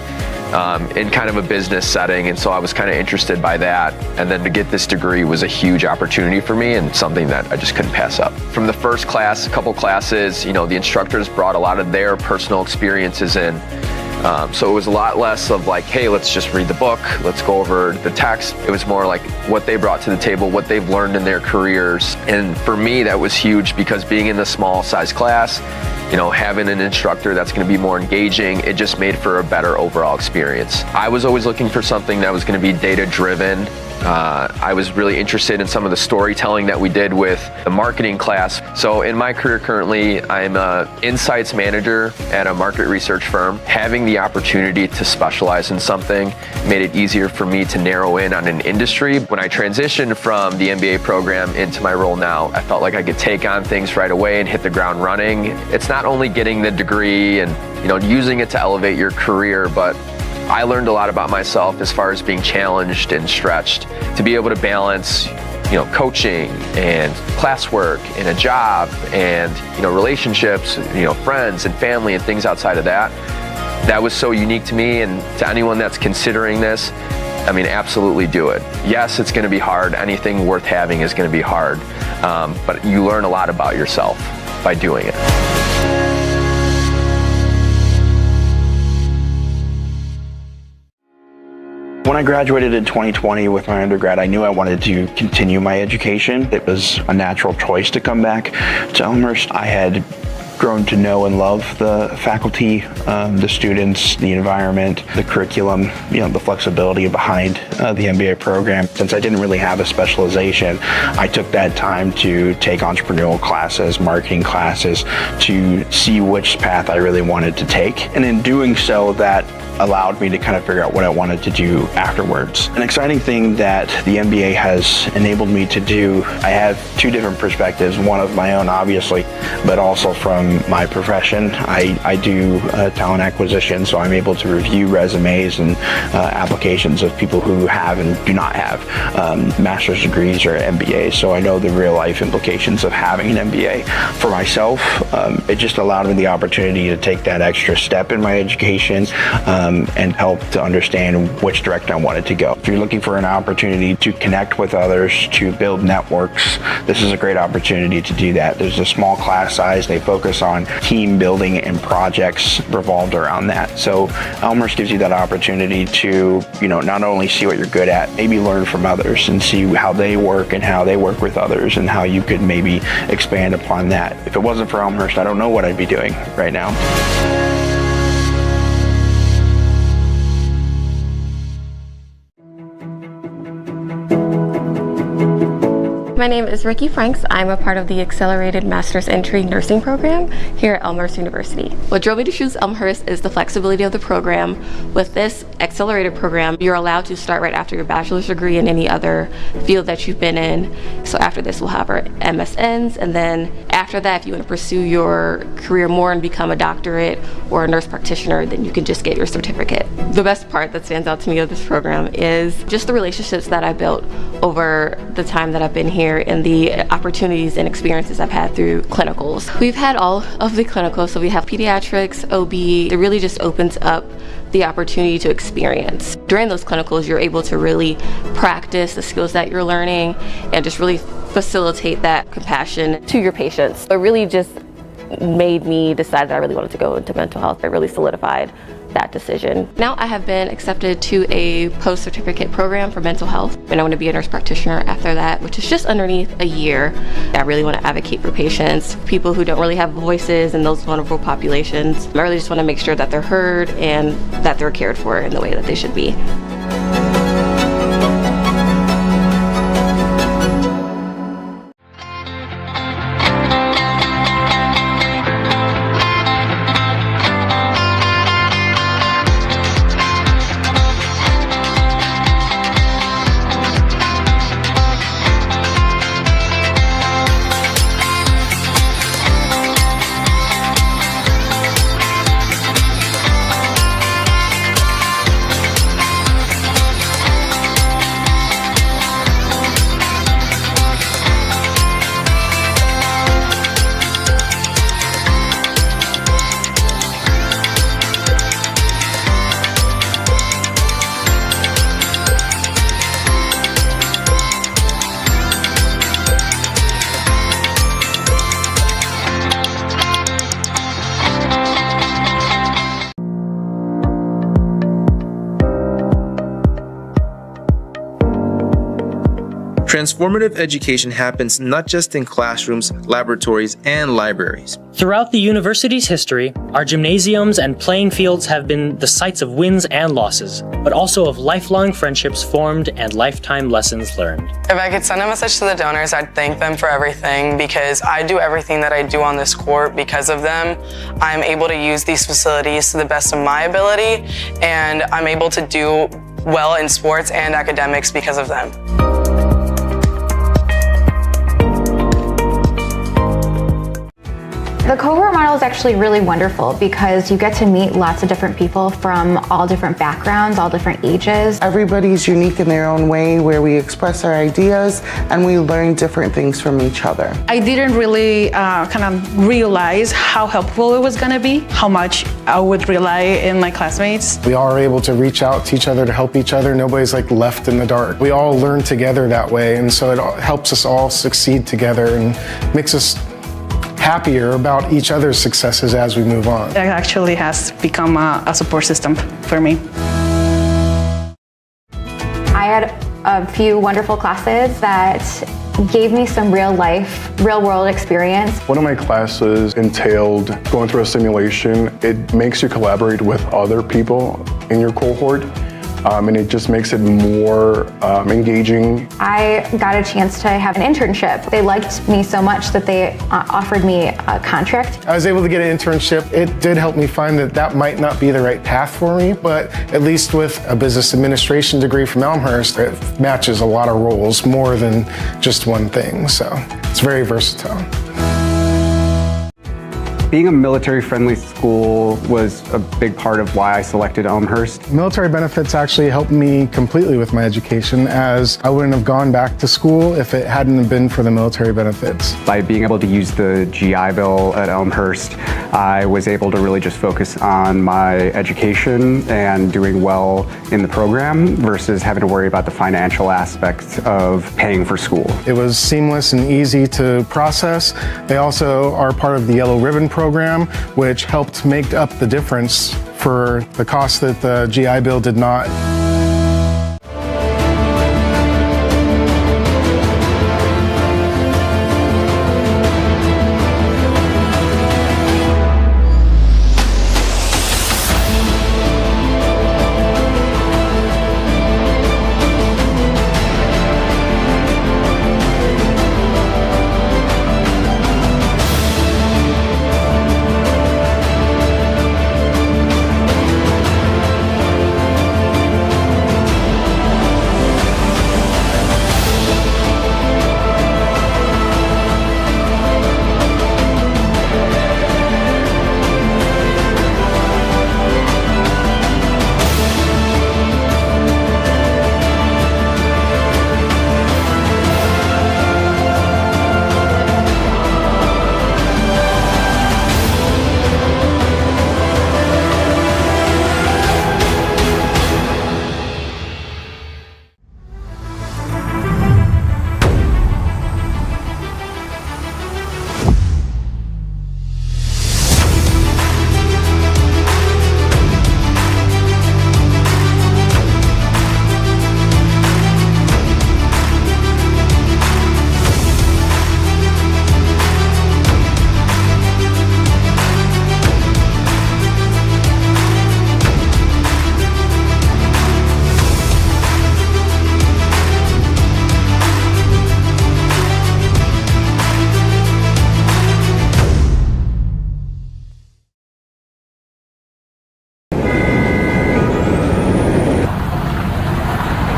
in kind of a business setting, and so I was kind of interested by that. And then to get this degree was a huge opportunity for me and something that I just couldn't pass up. From the first class, a couple classes, the instructors brought a lot of their personal experiences in. So it was a lot less of like, hey, let's just read the book, let's go over the text. It was more like what they brought to the table, what they've learned in their careers. And for me, that was huge because being in the small size class, having an instructor that's going to be more engaging, it just made for a better overall experience. I was always looking for something that was going to be data driven. I was really interested in some of the storytelling that we did with the marketing class. So in my career currently, I'm an insights manager at a market research firm. Having the opportunity to specialize in something made it easier for me to narrow in on an industry. When I transitioned from the MBA program into my role now, I felt like I could take on things right away and hit the ground running. It's not only getting the degree and using it to elevate your career, but I learned a lot about myself as far as being challenged and stretched to be able to balance, coaching and classwork and a job and, relationships, friends and family and things outside of that. That was so unique to me, and to anyone that's considering this, absolutely do it. Yes, it's going to be hard. Anything worth having is going to be hard, but you learn a lot about yourself by doing it. When I graduated in 2020 with my undergrad, I knew I wanted to continue my education. It was a natural choice to come back to Elmhurst. I had grown to know and love the faculty, the students, the environment, the curriculum, the flexibility behind the MBA program. Since I didn't really have a specialization, I took that time to take entrepreneurial classes, marketing classes, to see which path I really wanted to take. And in doing so, that allowed me to kind of figure out what I wanted to do afterwards. An exciting thing that the MBA has enabled me to do, I have two different perspectives, one of my own obviously, but also from my profession. I do talent acquisition, so I'm able to review resumes and applications of people who have and do not have master's degrees or MBAs, so I know the real life implications of having an MBA. For myself, it just allowed me the opportunity to take that extra step in my education and help to understand which direction I wanted to go. If you're looking for an opportunity to connect with others, to build networks, this is a great opportunity to do that. There's a small class size. They focus on team building and projects revolved around that. So Elmhurst gives you that opportunity to, not only see what you're good at, maybe learn from others and see how they work and how they work with others and how you could maybe expand upon that. If it wasn't for Elmhurst, I don't know what I'd be doing right now. My name is Ricky Franks. I'm a part of the Accelerated Master's Entry Nursing Program here at Elmhurst University. What drove me to choose Elmhurst is the flexibility of the program. With this accelerated program, you're allowed to start right after your bachelor's degree in any other field that you've been in. So after this, we'll have our MSNs, and then after that, if you want to pursue your career more and become a doctorate or a nurse practitioner, then you can just get your certificate. The best part that stands out to me of this program is just the relationships that I built over the time that I've been here and the opportunities and experiences I've had through clinicals. We've had all of the clinicals, so we have pediatrics, OB. It really just opens up the opportunity to experience. During those clinicals, you're able to really practice the skills that you're learning and just really facilitate that compassion to your patients. It really just made me decide that I really wanted to go into mental health. It really solidified that decision. Now I have been accepted to a post-certificate program for mental health, and I want to be a nurse practitioner after that, which is just underneath a year. I really want to advocate for patients, people who don't really have voices in those vulnerable populations. I really just want to make sure that they're heard and that they're cared for in the way that they should be. transformative education happens not just in classrooms, laboratories, and libraries. Throughout the university's history, our gymnasiums and playing fields have been the sites of wins and losses, but also of lifelong friendships formed and lifetime lessons learned. If I could send a message to the donors, I'd thank them for everything, because I do everything that I do on this court because of them. I'm able to use these facilities to the best of my ability, and I'm able to do well in sports and academics because of them. The cohort model is actually really wonderful because you get to meet lots of different people from all different backgrounds, all different ages. Everybody's unique in their own way, where we express our ideas and we learn different things from each other. I didn't really kind of realize how helpful it was going to be, how much I would rely in my classmates. We all are able to reach out to each other to help each other. Nobody's like left in the dark. We all learn together that way, and so it helps us all succeed together and makes us happier about each other's successes as we move on. It actually has become a support system for me. I had a few wonderful classes that gave me some real world experience. One of my classes entailed going through a simulation. It makes you collaborate with other people in your cohort. And it just makes it more engaging. I got a chance to have an internship. They liked me so much that they offered me a contract. I was able to get an internship. It did help me find that that might not be the right path for me, but at least with a business administration degree from Elmhurst, it matches a lot of roles more than just one thing, so it's very versatile. Being a military-friendly school was a big part of why I selected Elmhurst. Military benefits actually helped me completely with my education, as I wouldn't have gone back to school if it hadn't been for the military benefits. By being able to use the GI Bill at Elmhurst, I was able to really just focus on my education and doing well in the program versus having to worry about the financial aspects of paying for school. It was seamless and easy to process. They also are part of the Yellow Ribbon program, which helped make up the difference for the cost that the GI Bill did not.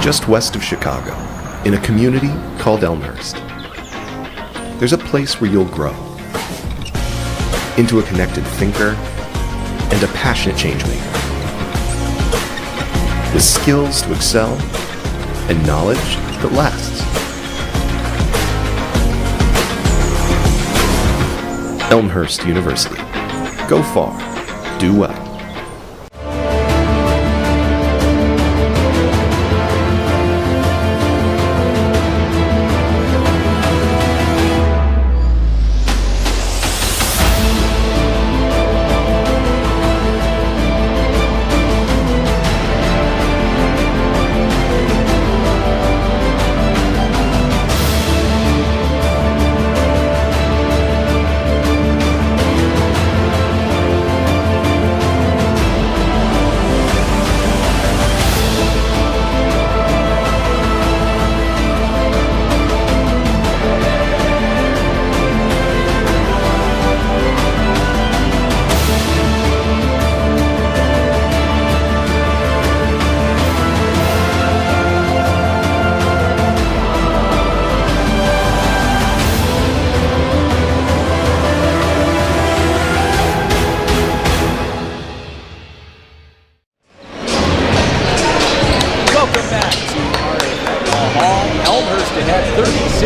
Just west of Chicago, in a community called Elmhurst, there's a place where you'll grow into a connected thinker and a passionate changemaker, with skills to excel and knowledge that lasts. Elmhurst University. Go far, do well.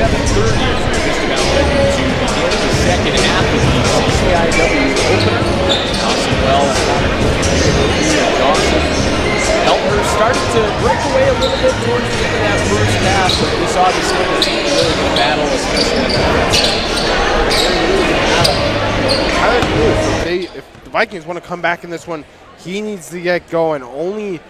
7:30 as we're just about ready to begin the second half of the CCIW opener. Dawson Wells, Dawson. Elmhurst started to break away a little bit towards the end of that first half, but this Augustana is really the battle, especially on the defense. If the Vikings want to come back in this one, he needs to get going. Only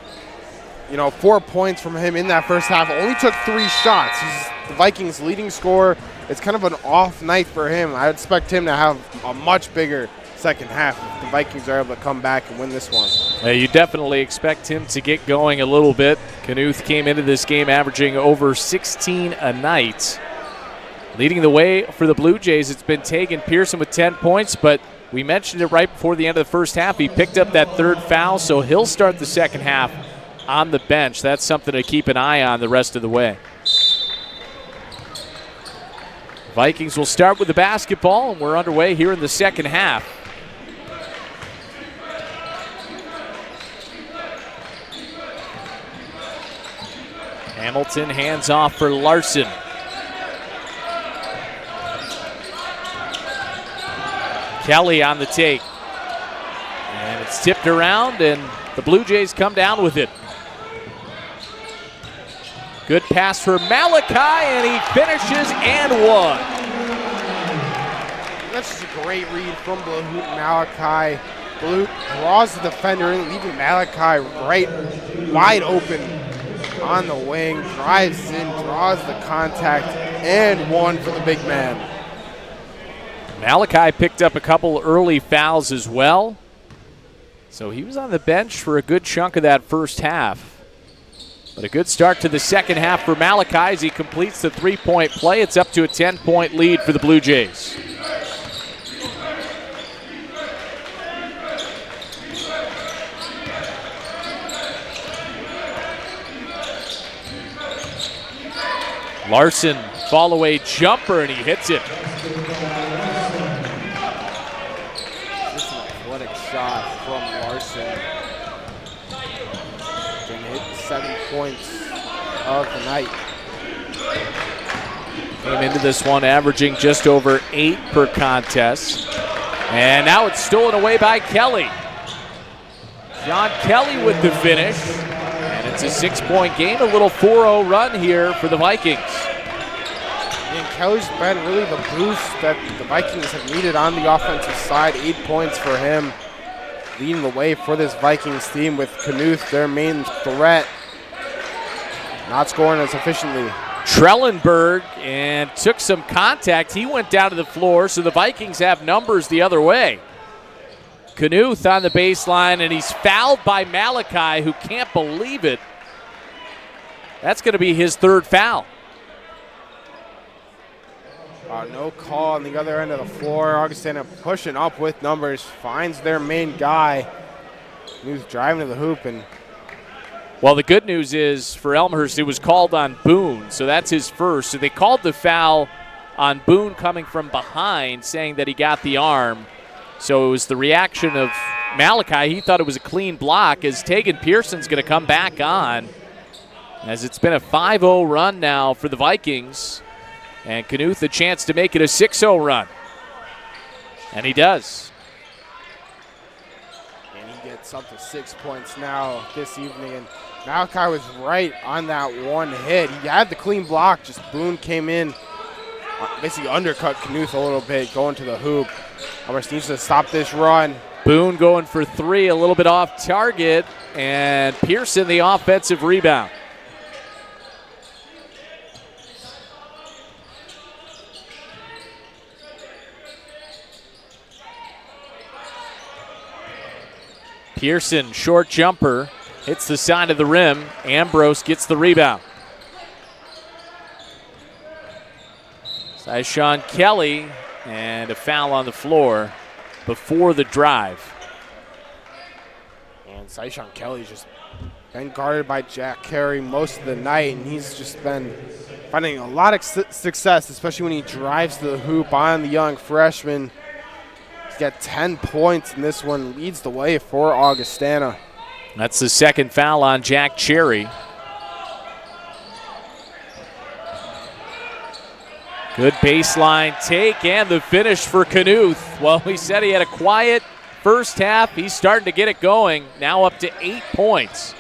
4 points from him in that first half. Only took 3 shots. He's the Vikings' leading scorer. It's kind of an off night for him. I expect him to have a much bigger second half if the Vikings are able to come back and win this one. You definitely expect him to get going a little bit. Knuth came into this game averaging over 16 a night. Leading the way for the Blue Jays, it's been Tegan Pearson with 10 points, but we mentioned it right before the end of the first half. He picked up that third foul, so he'll start the second half on the bench. That's something to keep an eye on the rest of the way. Vikings will start with the basketball, and we're underway here in the second half. Hamilton hands off for Larson. Kelly on the take. And it's tipped around, and the Blue Jays come down with it. Good pass for Malachi, and he finishes and one. That's just a great read from Blahut Malachi. Blahut draws the defender in, leaving Malachi right wide open on the wing. Drives in, draws the contact, and one for the big man. Malachi picked up a couple early fouls as well. So he was on the bench for a good chunk of that first half. But a good start to the second half for Malachi as he completes the three-point play. It's up to a 10-point lead for the Blue Jays. Larson, fall-away jumper, and he hits it. Just an athletic shot from Larson. Can hit 7 points of the night. Came into this one averaging just over 8 per contest. And now it's stolen away by Kelly. John Kelly with the finish. And it's a 6-point game, a little 4-0 run here for the Vikings. And Kelly's been really the boost that the Vikings have needed on the offensive side. 8 points for him, leading the way for this Vikings team with Knuth, their main threat, not scoring as efficiently. Trellenberg and took some contact. He went down to the floor, so the Vikings have numbers the other way. Knuth on the baseline, and he's fouled by Malachi, who can't believe it. That's going to be his third foul. No call on the other end of the floor. Augustana pushing up with numbers, finds their main guy. Who's driving to the hoop. And well, the good news is for Elmhurst, it was called on Boone, so that's his first. So they called the foul on Boone coming from behind, saying that he got the arm. So it was the reaction of Malachi. He thought it was a clean block as Tegan Pearson's going to come back on, as it's been a 5-0 run now for the Vikings. And Knuth a chance to make it a 6-0 run. And he does. And he gets up to 6 points now this evening. And Malachi was right on that one hit. He had the clean block, just Boone came in, basically undercut Knuth a little bit, going to the hoop. Elmhurst needs to stop this run. Boone going for 3, a little bit off target, and Pearson the offensive rebound. Pearson, short jumper, hits the side of the rim. Ambrose gets the rebound. Sean Kelly, and a foul on the floor before the drive. And Sean Kelly's just been guarded by Jack Carey most of the night, and he's just been finding a lot of success, especially when he drives to the hoop on the young freshman. He's got 10 points, and this one leads the way for Augustana. That's the second foul on Jack Cherry. Good baseline take and the finish for Knuth. Well, we said he had a quiet first half. He's starting to get it going. Now up to 8 points.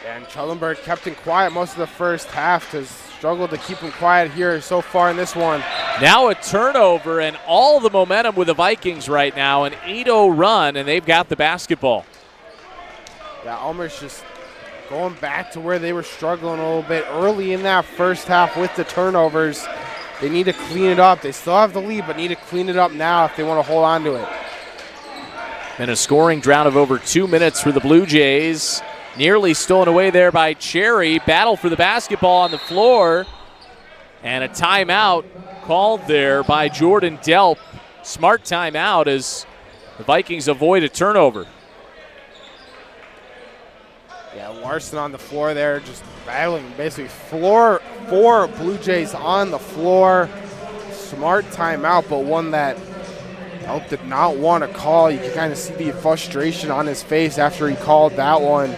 And Trellenberg kept him quiet most of the first half. Has struggled to keep him quiet here so far in this one. Now a turnover and all the momentum with the Vikings right now. An 8-0 run, and they've got the basketball. Yeah, Elmhurst just going back to where they were struggling a little bit early in that first half with the turnovers. They need to clean it up. They still have the lead, but need to clean it up now if they want to hold on to it. And a scoring drought of over 2 minutes for the Blue Jays. Nearly stolen away there by Cherry. Battle for the basketball on the floor. And a timeout called there by Jordan Delp. Smart timeout as the Vikings avoid a turnover. Yeah, Larson on the floor there, just battling basically four Blue Jays on the floor. Smart timeout, but one that Delp did not want to call. You can kind of see the frustration on his face after he called that one.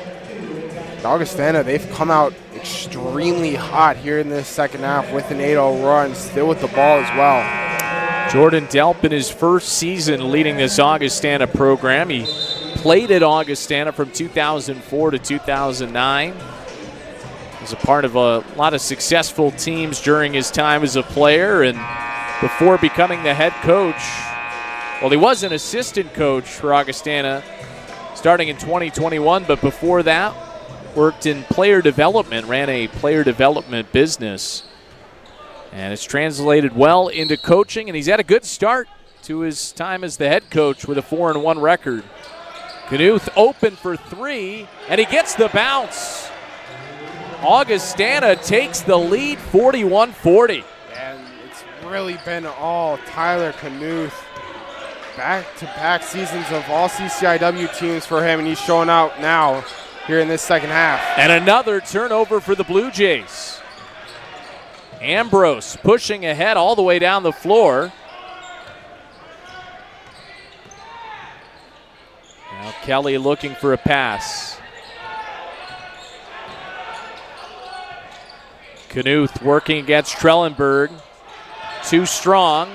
Augustana, they've come out extremely hot here in this second half with an 8-0 run, still with the ball as well. Jordan Delp in his first season leading this Augustana program. He played at Augustana from 2004 to 2009. Was a part of a lot of successful teams during his time as a player, and before becoming the head coach, well, he was an assistant coach for Augustana starting in 2021, but before that, worked in player development, ran a player development business. And it's translated well into coaching, and he's had a good start to his time as the head coach with a 4-1 record. Knuth open for three, and he gets the bounce. Augustana takes the lead 41-40. And it's really been all Tyler Knuth. Back-to-back seasons of all CCIW teams for him, and he's showing out now here in this second half. And another turnover for the Blue Jays. Ambrose pushing ahead all the way down the floor. Now Kelly looking for a pass. Knuth working against Trellenberg. Too strong.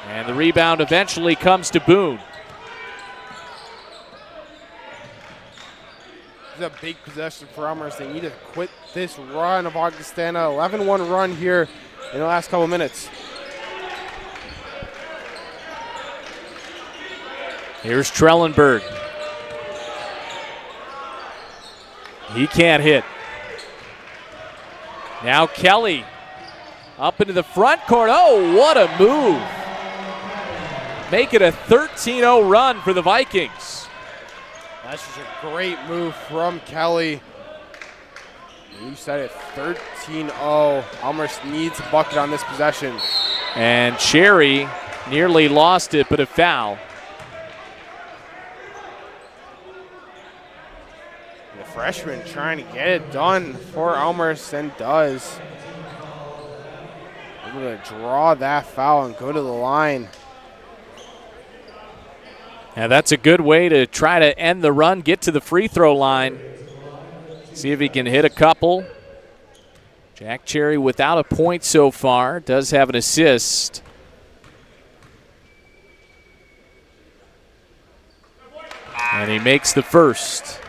And the rebound eventually comes to Boone. A big possession for Elmhurst. They need to quit this run of Augustana. 11-1 run here in the last couple minutes. Here's Trellenberg. He can't hit. Now Kelly up into the front court. Oh, what a move. Make it a 13-0 run for the Vikings. That's just a great move from Kelly. You said it, 13-0. Elmhurst needs a bucket on this possession. And Cherry nearly lost it, but a foul. The freshman trying to get it done for Elmhurst and does. Able to draw that foul and go to the line. Yeah, that's a good way to try to end the run, get to the free throw line. See if he can hit a couple. Jack Cherry without a point so far, does have an assist. And he makes the first.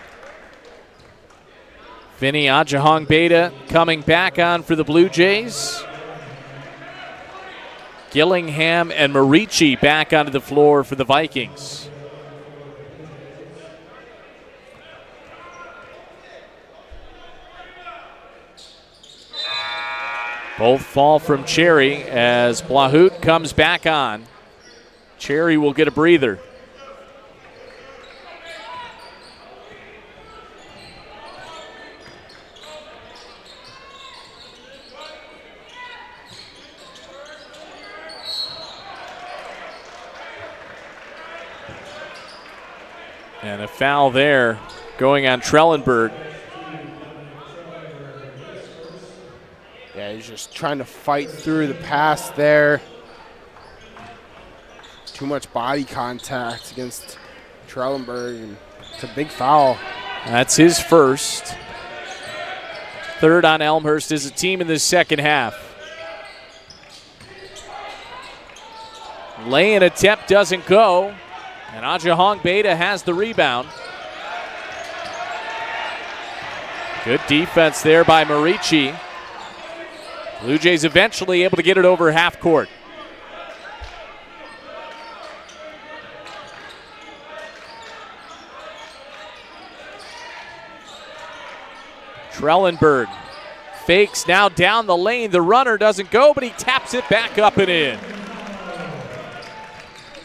Vinny Ajahong Beta coming back on for the Blue Jays. Gillingham and Marici back onto the floor for the Vikings. Both fall from Cherry as Blahout comes back on. Cherry will get a breather. And a foul there going on Trellenberg. Yeah, he's just trying to fight through the pass there. Too much body contact against Trellenberg, and it's a big foul. That's his first. Third on Elmhurst as a team in the second half. Lay-in attempt doesn't go, and Ajahong Beta has the rebound. Good defense there by Marici. Blue Jays eventually able to get it over half court. Trellenberg fakes now down the lane. The runner doesn't go, but he taps it back up and in.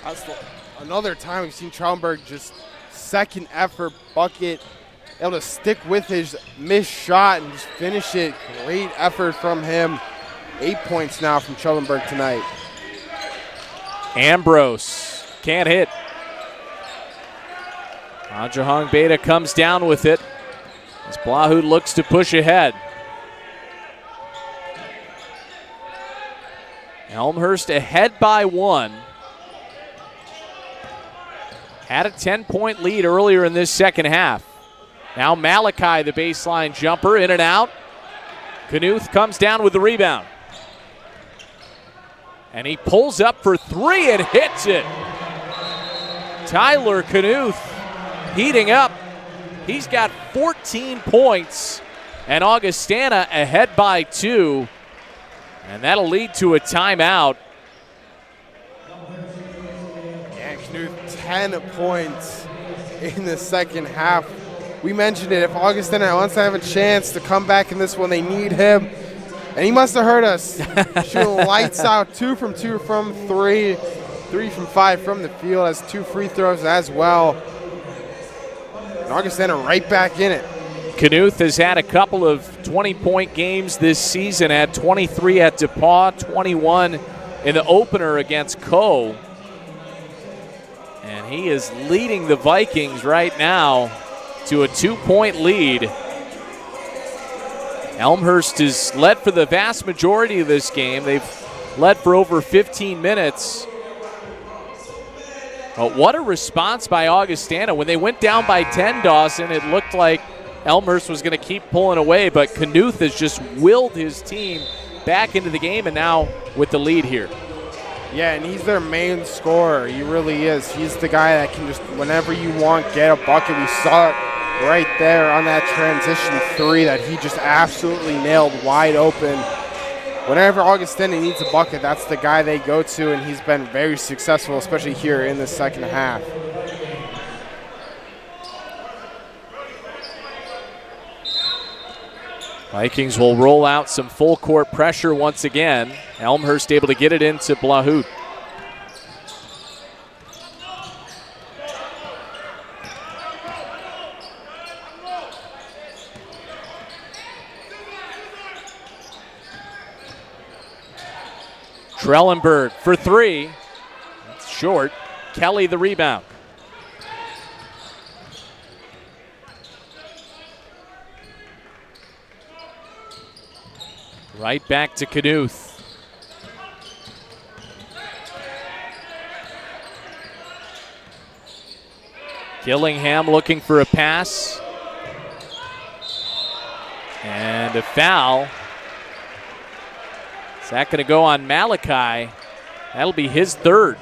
That's another time we've seen Trellenberg just second effort bucket, able to stick with his missed shot and just finish it. Great effort from him. 8 points now from Trellenberg tonight. Ambrose can't hit. Ajahong Beta comes down with it as Blahut looks to push ahead. Elmhurst ahead by 1. Had a 10-point lead earlier in this second half. Now Malachi, the baseline jumper, in and out. Knuth comes down with the rebound. And he pulls up for 3 and hits it. Tyler Knuth heating up. He's got 14 points, and Augustana ahead by 2. And that'll lead to a timeout. And Knuth, 10 points in the second half. We mentioned it. If Augustana wants to have a chance to come back in this one, they need him. And he must have heard us. Shooting lights out. 2 from 2 from 3. 3 from 5 from the field. Has 2 free throws as well. And Augustana right back in it. Knuth has had a couple of 20-point games this season. Had 23 at DePauw, 21 in the opener against Coe. And he is leading the Vikings right now to a 2-point lead. Elmhurst has led for the vast majority of this game. They've led for over 15 minutes. But what a response by Augustana. When they went down by 10, Dawson, it looked like Elmhurst was going to keep pulling away, but Knuth has just willed his team back into the game, and now with the lead here. Yeah, and he's their main scorer. He really is. He's the guy that can just, whenever you want, get a bucket. We saw it right there on that transition 3 that he just absolutely nailed wide open. Whenever Augustana needs a bucket, that's the guy they go to, and he's been very successful, especially here in the second half. Vikings will roll out some full court pressure once again. Elmhurst able to get it into Blahut. Trellenberg for 3. That's short. Kelly the rebound. Right back to Knuth. Gillingham looking for a pass. And a foul. Is that going to go on Malachi? That'll be his 3rd.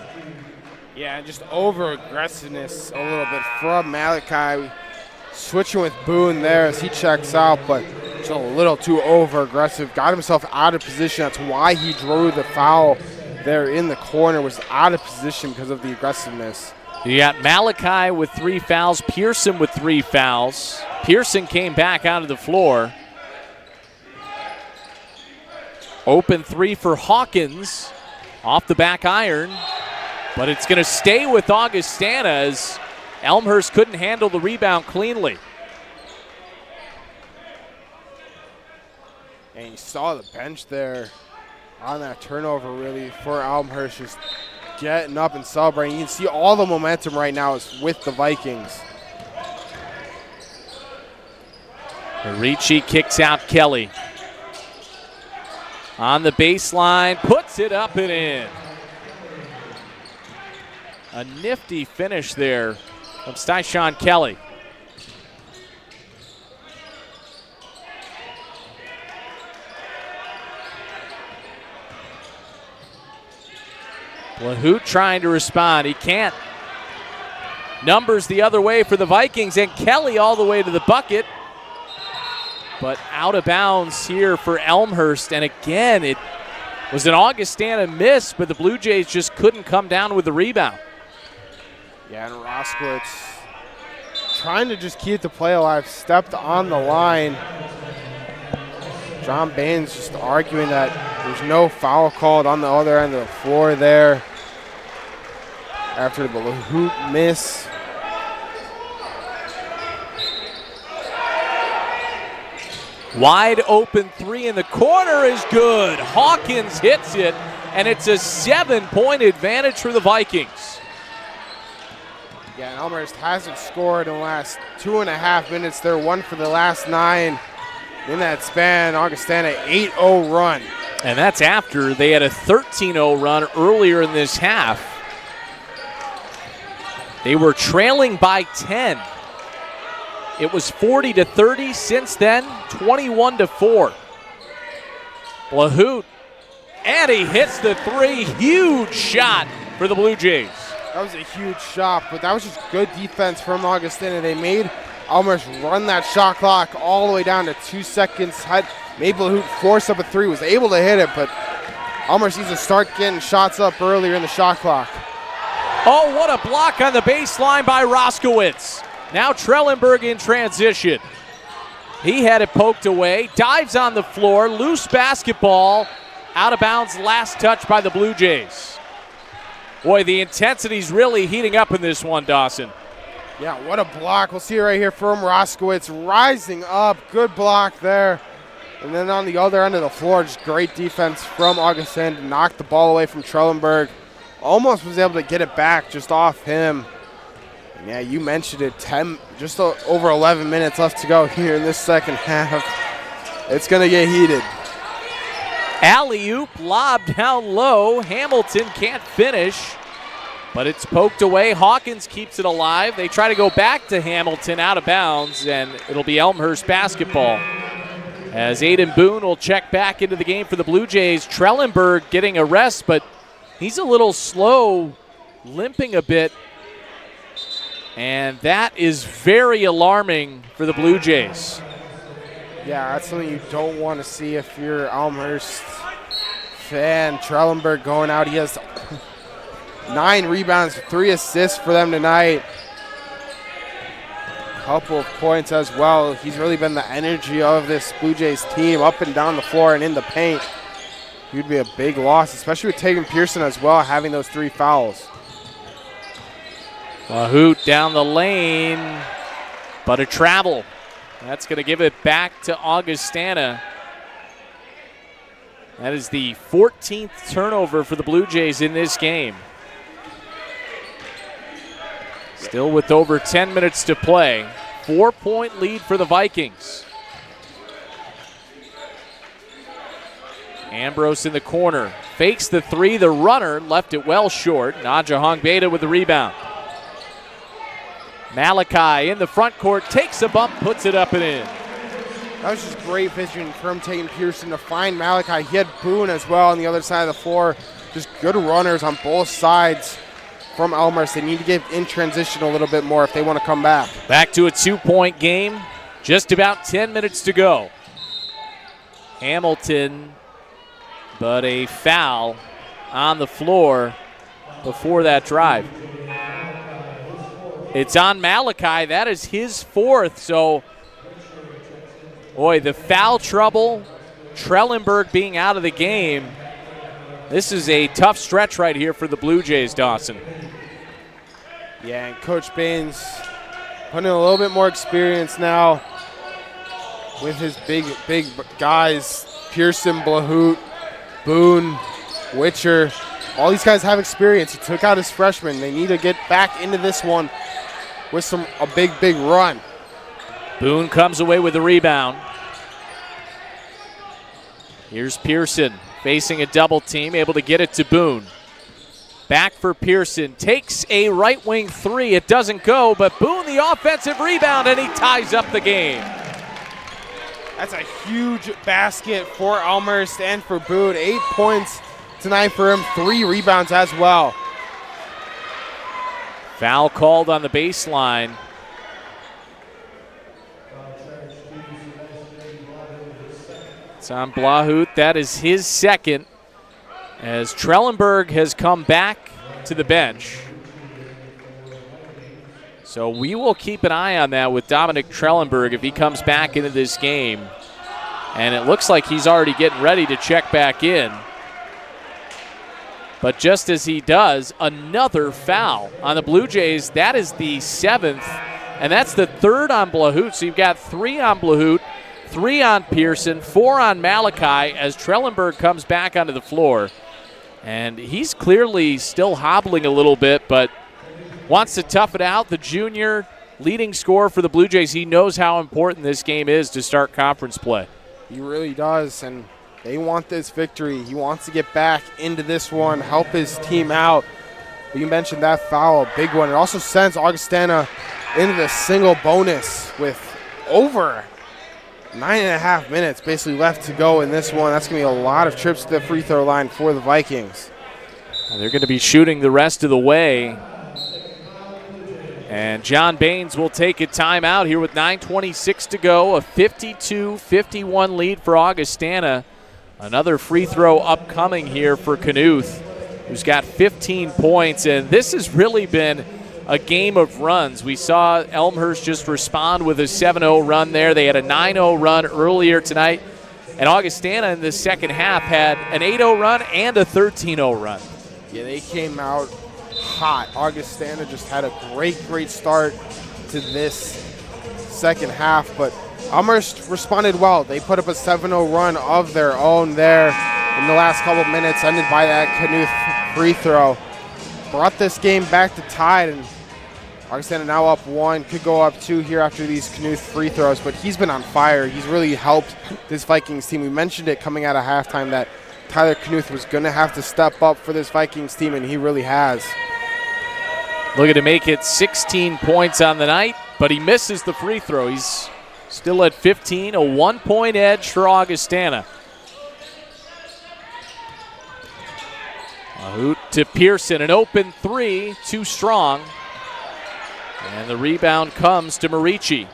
Yeah, just over-aggressiveness a little bit from Malachi. Switching with Boone there as he checks out, but just a little too over-aggressive. Got himself out of position. That's why he drew the foul there in the corner, was out of position because of the aggressiveness. You got Malachi with 3 fouls, Pearson with 3 fouls. Pearson came back out of the floor. Open 3 for Hawkins off the back iron, but it's going to stay with Augustana as Elmhurst couldn't handle the rebound cleanly. And you saw the bench there on that turnover really for Elmhurst, just getting up and celebrating. You can see all the momentum right now is with the Vikings. Marici kicks out Kelly. On the baseline, puts it up and in. A nifty finish there from Styshawn Kelly. Lahoot trying to respond. He can't. Numbers the other way for the Vikings, and Kelly all the way to the bucket. But out of bounds here for Elmhurst. And again, it was an Augustana miss, but the Blue Jays just couldn't come down with the rebound. Yeah, and Roskowitz trying to just keep the play alive, stepped on the line. John Baines just arguing that there's no foul called on the other end of the floor there after the Lahoot miss. Wide open three in the corner is good. Hawkins hits it, and it's a 7-point advantage for the Vikings. Yeah, and Elmhurst hasn't scored in the last 2.5 minutes. They're 1 for the last 9. In that span, Augustana 8-0 run. And that's after they had a 13-0 run earlier in this half. They were trailing by 10. It was 40-30. Since then, 21-4. Lahoot, and he hits the three. Huge shot for the Blue Jays. That was a huge shot, but that was just good defense from Augustana. They made Elmhurst run that shot clock all the way down to 2 seconds. Made Lahoot force up a three, was able to hit it, but Elmhurst needs to start getting shots up earlier in the shot clock. Oh, what a block on the baseline by Roskowitz. Now Trellenberg in transition. He had it poked away, dives on the floor, loose basketball, out of bounds, last touch by the Blue Jays. Boy, the intensity's really heating up in this one, Dawson. Yeah, what a block. We'll see it right here from Roskowitz, rising up. Good block there. And then on the other end of the floor, just great defense from Augustana to knock the ball away from Trellenberg. Almost was able to get it back just off him. And yeah, you mentioned it, just over 11 minutes left to go here in this second half. It's going to get heated. Alley-oop, lob down low. Hamilton can't finish, but it's poked away. Hawkins keeps it alive. They try to go back to Hamilton out of bounds, and it'll be Elmhurst basketball. As Aiden Boone will check back into the game for the Blue Jays. Trellenberg getting a rest, but he's a little slow, limping a bit, and that is very alarming for the Blue Jays. Yeah, that's something you don't want to see if you're Elmhurst fan. Trellenberg going out. He has 9 rebounds, 3 assists for them tonight. Couple of points as well. He's really been the energy of this Blue Jays team up and down the floor and in the paint. He'd be a big loss, especially with Tegan Pearson as well, having those 3 fouls. Lahoot down the lane, but a travel. That's going to give it back to Augustana. That is the 14th turnover for the Blue Jays in this game. Still with over 10 minutes to play. 4-point lead for the Vikings. Ambrose in the corner. Fakes the three. The runner left it well short. Naja Hongbeta with the rebound. Malachi in the front court, takes a bump, puts it up and in. That was just great vision from Tegan Pearson to find Malachi. He had Boone as well on the other side of the floor. Just good runners on both sides from Elmhurst. They need to get in transition a little bit more if they want to come back. Back to a 2-point game. Just about 10 minutes to go. Hamilton, but a foul on the floor before that drive. It's on Malachi. That is his 4th. So, boy, the foul trouble, Trellenberg being out of the game. This is a tough stretch right here for the Blue Jays, Dawson. Yeah, and Coach Baines putting in a little bit more experience now with his big guys. Pearson, Lahoot, Boone, Witcher. All these guys have experience. He took out his freshmen. They need to get back into this one with a big run. Boone comes away with the rebound. Here's Pearson facing a double team, able to get it to Boone. Back for Pearson, takes a right wing three. It doesn't go, but Boone the offensive rebound, and he ties up the game. That's a huge basket for Elmhurst and for Boone. 8 points tonight for him. 3 rebounds as well. Foul called on the baseline. It's on Blahout. That is his second, as Trellenberg has come back to the bench. So we will keep an eye on that with Dominic Trellenberg if he comes back into this game. And it looks like he's already getting ready to check back in. But just as he does, another foul on the Blue Jays. That is the 7th, and that's the 3rd on Blahout. So you've got 3 on Blahout, 3 on Pearson, 4 on Malachi as Trellenberg comes back onto the floor. And he's clearly still hobbling a little bit, but wants to tough it out. The junior leading scorer for the Blue Jays, he knows how important this game is to start conference play. He really does, and they want this victory. He wants to get back into this one, help his team out. But you mentioned that foul, a big one. It also sends Augustana into the single bonus with over 9.5 minutes basically left to go in this one. That's going to be a lot of trips to the free throw line for the Vikings. They're going to be shooting the rest of the way. And John Baines will take a timeout here with 9:26 to go. A 52-51 lead for Augustana. Another free throw upcoming here for Knuth, who's got 15 points. And this has really been a game of runs. We saw Elmhurst just respond with a 7-0 run there. They had a 9-0 run earlier tonight. And Augustana in the second half had an 8-0 run and a 13-0 run. Yeah, they came out hot. Augustana just had a great start to this second half, but Elmhurst responded well. They put up a 7-0 run of their own there in the last couple minutes, ended by that Knuth free throw. Brought this game back to tied, and Augustana now up 1, could go up 2 here after these Knuth free throws, but he's been on fire. He's really helped this Vikings team. We mentioned it coming out of halftime that Tyler Knuth was going to have to step up for this Vikings team, and he really has. Looking to make it 16 points on the night, but he misses the free throw. He's still at 15, a 1-point edge for Augustana. Blahout to Pearson, an open 3, too strong. And the rebound comes to Marici.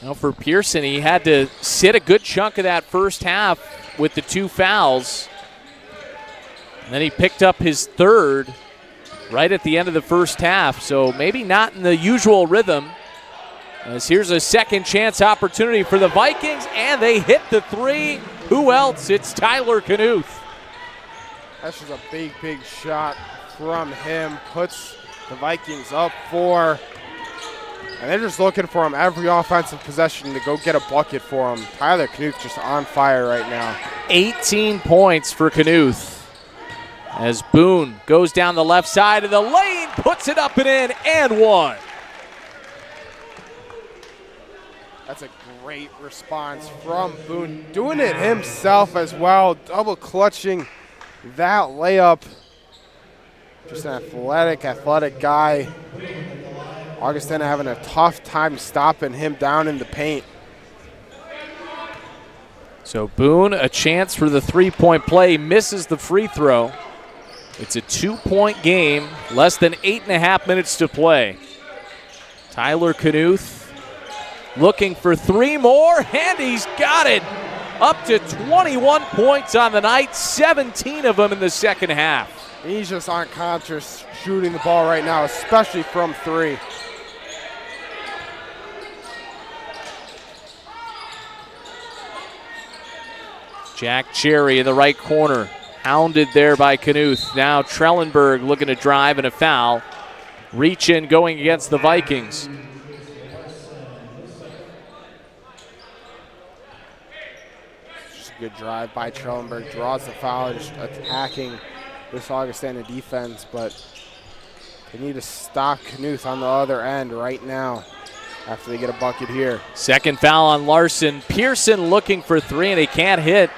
Now for Pearson, he had to sit a good chunk of that first half with the 2 fouls. And then he picked up his 3rd right at the end of the first half, so maybe not in the usual rhythm. As here's a second chance opportunity for the Vikings, and they hit the 3. Who else? It's Tyler Knuth. That's just a big shot from him. Puts the Vikings up 4. And they're just looking for him every offensive possession to go get a bucket for him. Tyler Knuth just on fire right now. 18 points for Knuth. As Boone goes down the left side of the lane, puts it up and in, and 1. That's a great response from Boone. Doing it himself as well, double clutching that layup. Just an athletic guy. Augustana having a tough time stopping him down in the paint. So Boone, a chance for the 3-point play, misses the free throw. It's a 2-point game, less than 8.5 minutes to play. Tyler Knuth looking for 3 more, and he's got it. Up to 21 points on the night, 17 of them in the second half. He's just unconscious shooting the ball right now, especially from 3. Jack Cherry in the right corner. Hounded there by Knuth. Now Trellenberg looking to drive and a foul. Reach in going against the Vikings. Just a good drive by Trellenberg. Draws the foul, just attacking this Augustana defense, but they need to stop Knuth on the other end right now after they get a bucket here. Second foul on Larson. Pearson looking for 3, and he can't hit.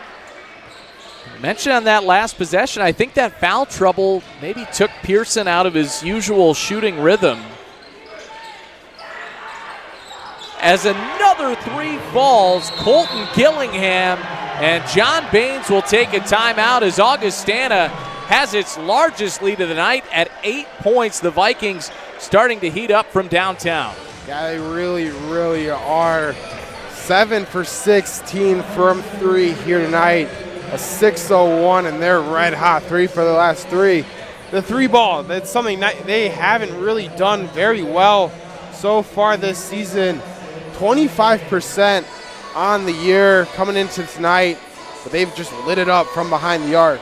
Mentioned on that last possession, I think that foul trouble maybe took Pearson out of his usual shooting rhythm. As another 3 falls, Colton Gillingham And John Baines will take a timeout as Augustana has its largest lead of the night at 8 points. The Vikings starting to heat up from downtown. Yeah, they really, really are. 7 for 16 from 3 here tonight. A 6-0-1, and they're red hot. 3 for the last 3. The 3-ball, that's something that they haven't really done very well so far this season. 25% on the year coming into tonight, but they've just lit it up from behind the arc.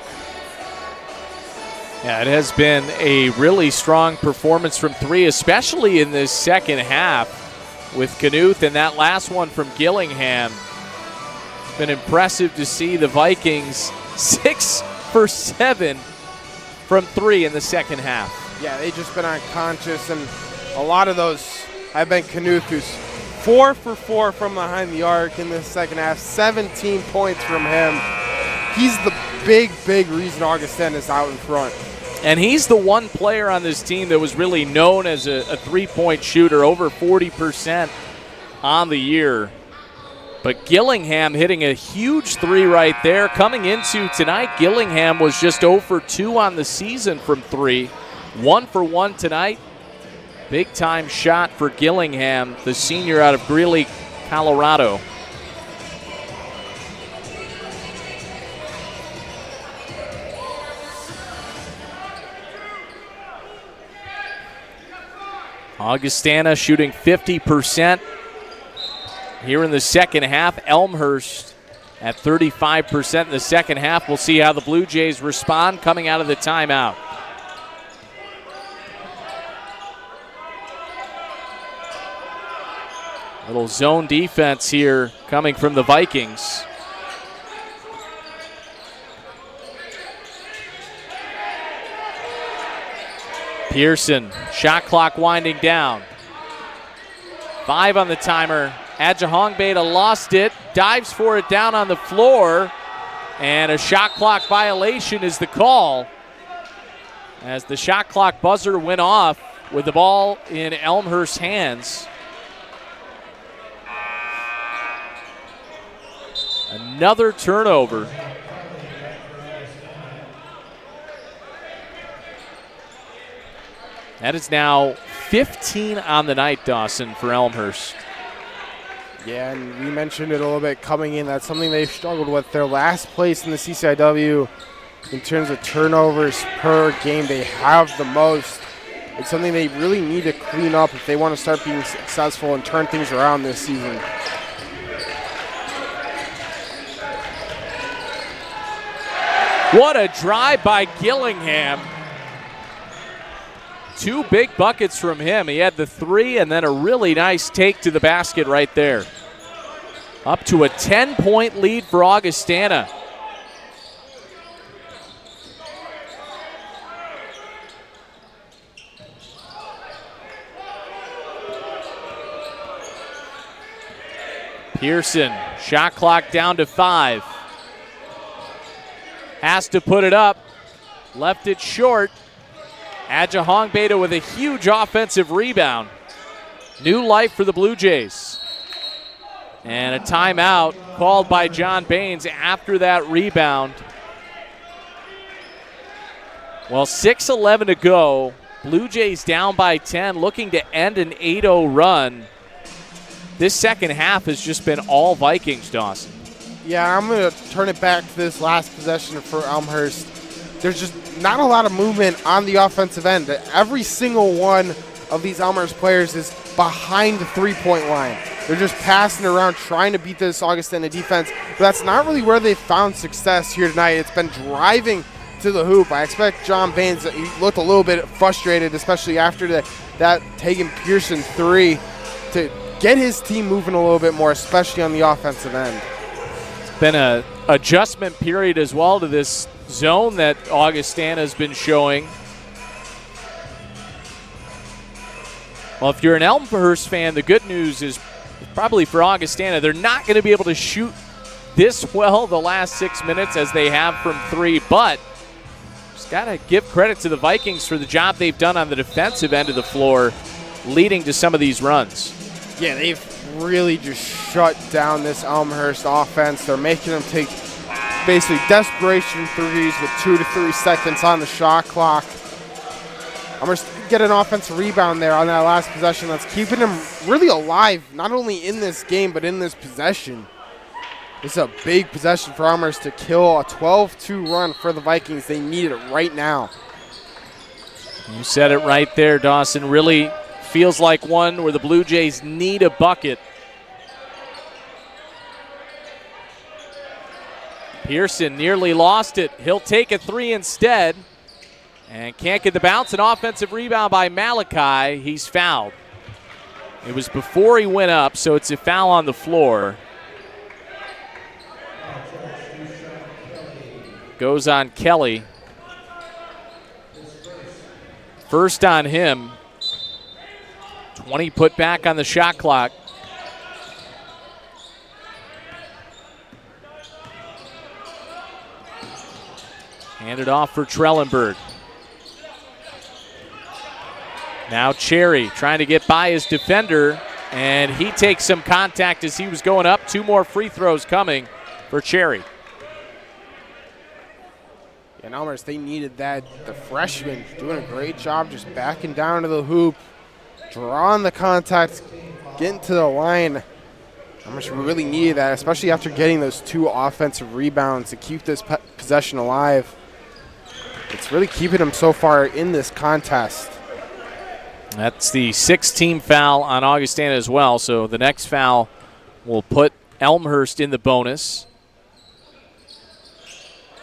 Yeah, it has been a really strong performance from 3, especially in this second half with Knuth and that last one from Gillingham. It's been impressive to see the Vikings 6 for 7 from 3 in the second half. Yeah, they've just been unconscious, and a lot of those have been Knuth, who's 4 for 4 from behind the arc in the second half, 17 points from him. He's the big reason Augustana is out in front. And he's the one player on this team that was really known as a three-point shooter, over 40% on the year. But Gillingham hitting a huge 3 right there. Coming into tonight, Gillingham was just 0 for 2 on the season from 3. 1 for 1 tonight. Big-time shot for Gillingham, the senior out of Greeley, Colorado. Augustana shooting 50% here in the second half. Elmhurst at 35% in the second half. We'll see how the Blue Jays respond coming out of the timeout. Little zone defense here coming from the Vikings. Pearson, shot clock winding down. 5 on the timer. Adjahongbeta lost it, dives for it down on the floor, and a shot clock violation is the call as the shot clock buzzer went off with the ball in Elmhurst's hands. Another turnover. That is now 15 on the night, Dawson, for Elmhurst. Yeah, and we mentioned it a little bit coming in. That's something they've struggled with. Their last place in the CCIW in terms of turnovers per game. They have the most. It's something they really need to clean up if they want to start being successful and turn things around this season. What a drive by Gillingham. 2 big buckets from him. He had the 3 and then a really nice take to the basket right there. Up to a 10-point lead for Augustana. Pearson, shot clock down to 5. Has to put it up. Left it short. Adjahongbeta with a huge offensive rebound. New life for the Blue Jays. And a timeout called by John Baines after that rebound. Well, 6:11 to go. Blue Jays down by 10, looking to end an 8-0 run. This second half has just been all Vikings, Dawson. Yeah, I'm going to turn it back to this last possession for Elmhurst. There's just not a lot of movement on the offensive end. Every single one of these Elmhurst players is behind the three-point line. They're just passing around trying to beat this Augustana defense, but that's not really where they found success here tonight. It's been driving to the hoop. I expect John Baines, he looked a little bit frustrated, especially after that Tegan Pearson 3, to get his team moving a little bit more, especially on the offensive end. It's been a adjustment period as well to this zone that Augustana has been showing. Well, if you're an Elmhurst fan, the good news is probably for Augustana, they're not going to be able to shoot this well the last 6 minutes as they have from 3, but just got to give credit to the Vikings for the job they've done on the defensive end of the floor, leading to some of these runs. Yeah, they've really just shut down this Elmhurst offense. They're making them take basically desperation threes with 2 to 3 seconds on the shot clock. Elmhurst get an offensive rebound there on that last possession. That's keeping him really alive, not only in this game, but in this possession. This is a big possession for Elmhurst to kill a 12-2 run for the Vikings. They need it right now. You said it right there, Dawson. Really feels like one where the Blue Jays need a bucket. Pearson nearly lost it. He'll take a three instead and can't get the bounce. An offensive rebound by Malachi. He's fouled. It was before he went up, so it's a foul on the floor. Goes on Kelly. First on him. 20 put back on the shot clock. Handed off for Trellenberg. Now Cherry trying to get by his defender, and he takes some contact as he was going up. 2 more free throws coming for Cherry. And Elmhurst, they needed that. The freshman doing a great job just backing down to the hoop, drawing the contact, getting to the line. Elmhurst really needed that, especially after getting those 2 offensive rebounds to keep this possession alive. It's really keeping them so far in this contest. That's the 6th team foul on Augustana as well, so the next foul will put Elmhurst in the bonus.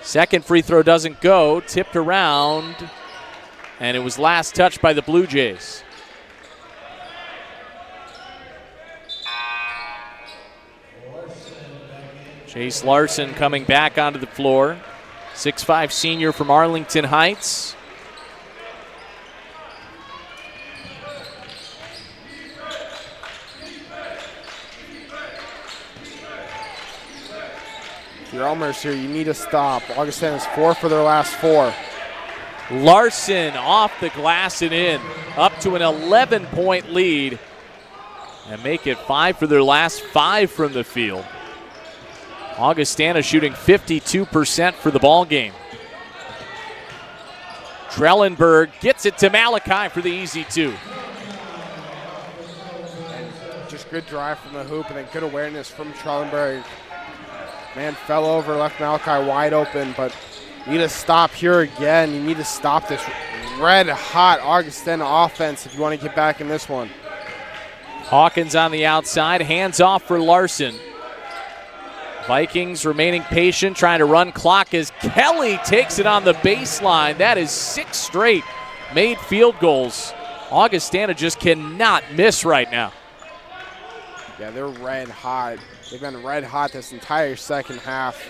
Second free throw doesn't go, tipped around, and it was last touched by the Blue Jays. Chase Larson coming back onto the floor. 6'5" senior from Arlington Heights. If you're Elmhurst here, you need to stop. Augustana's 4 for their last 4. Larson off the glass and in. Up to an 11-point lead. And make it 5 for their last 5 from the field. Augustana shooting 52% for the ball game. Trellenberg gets it to Malachi for the easy 2. And just good drive from the hoop and then good awareness from Trellenberg. Man fell over, left Malachi wide open, but you need to stop here again. You need to stop this red-hot Augustana offense if you want to get back in this one. Hawkins on the outside, hands off for Larson. Vikings remaining patient, trying to run clock as Kelly takes it on the baseline. That is 6 straight made field goals. Augustana just cannot miss right now. Yeah, they're red hot. They've been red hot this entire second half.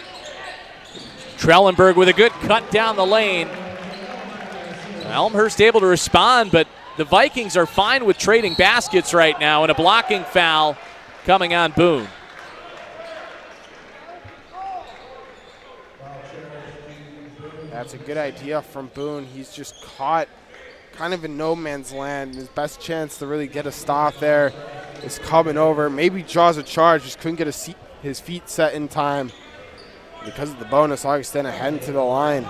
Trellenberg with a good cut down the lane. Elmhurst able to respond, but the Vikings are fine with trading baskets right now, and a blocking foul coming on Boone. That's a good idea from Boone. He's just caught kind of in no man's land. His best chance to really get a stop there is coming over. Maybe draws a charge, just couldn't get his feet set in time. Because of the bonus, Augustana heading to the line.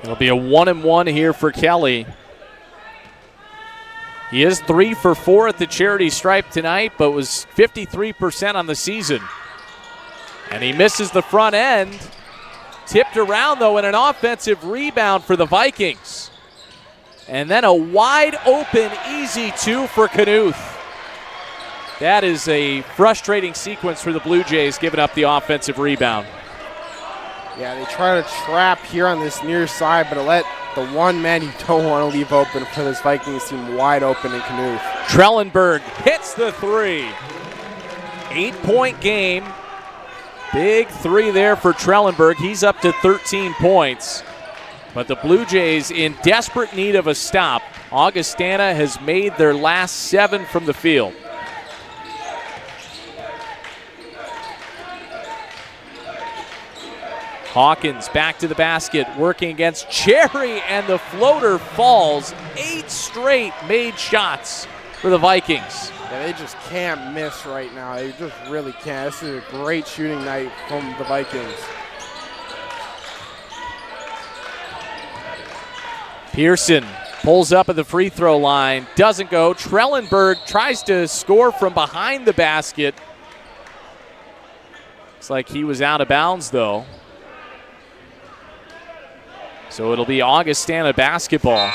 It'll be a 1-and-1 here for Kelly. He is 3 for 4 at the charity stripe tonight, but was 53% on the season. And he misses the front end. Tipped around, though, and an offensive rebound for the Vikings. And then a wide open, easy 2 for Knuth. That is a frustrating sequence for the Blue Jays, giving up the offensive rebound. Yeah, they try to trap here on this near side, but let the one man you don't want to leave open for this Vikings team wide open in Knuth. Trellenberg hits the 3. 8-point game. Big 3 there for Trellenberg. He's up to 13 points. But the Blue Jays in desperate need of a stop. Augustana has made their last 7 from the field. Hawkins back to the basket, working against Cherry, and the floater falls. 8 straight made shots for the Vikings. Yeah, they just can't miss right now. They just really can't. This is a great shooting night from the Vikings. Pearson pulls up at the free throw line, doesn't go. Trellenberg tries to score from behind the basket. Looks like he was out of bounds, though. So it'll be Augustana basketball.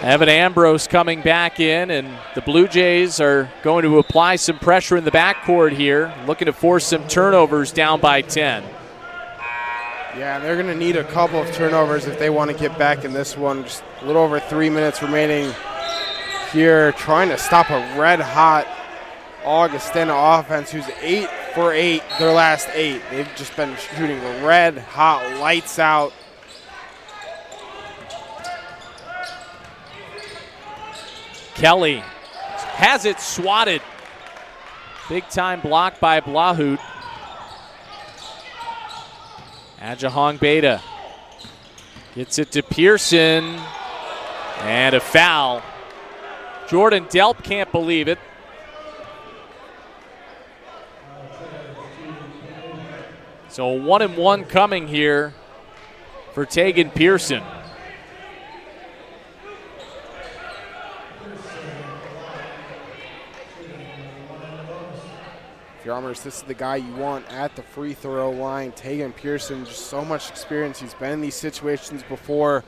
Evan Ambrose coming back in, and the Blue Jays are going to apply some pressure in the backcourt here, looking to force some turnovers down by 10. Yeah, they're going to need a couple of turnovers if they want to get back in this one. Just a little over 3 minutes remaining here, trying to stop a red-hot Augustana offense who's 8 for 8 their last 8. They've just been shooting red-hot, lights out. Kelly has it swatted. Big time block by Blahut. Adjahong Beta gets it to Pearson. And a foul. Jordan Delp can't believe it. So a 1-and-1 coming here for Tegan Pearson. If you're Elmhurst, this is the guy you want at the free throw line. Tegan Pearson, just so much experience. He's been in these situations before.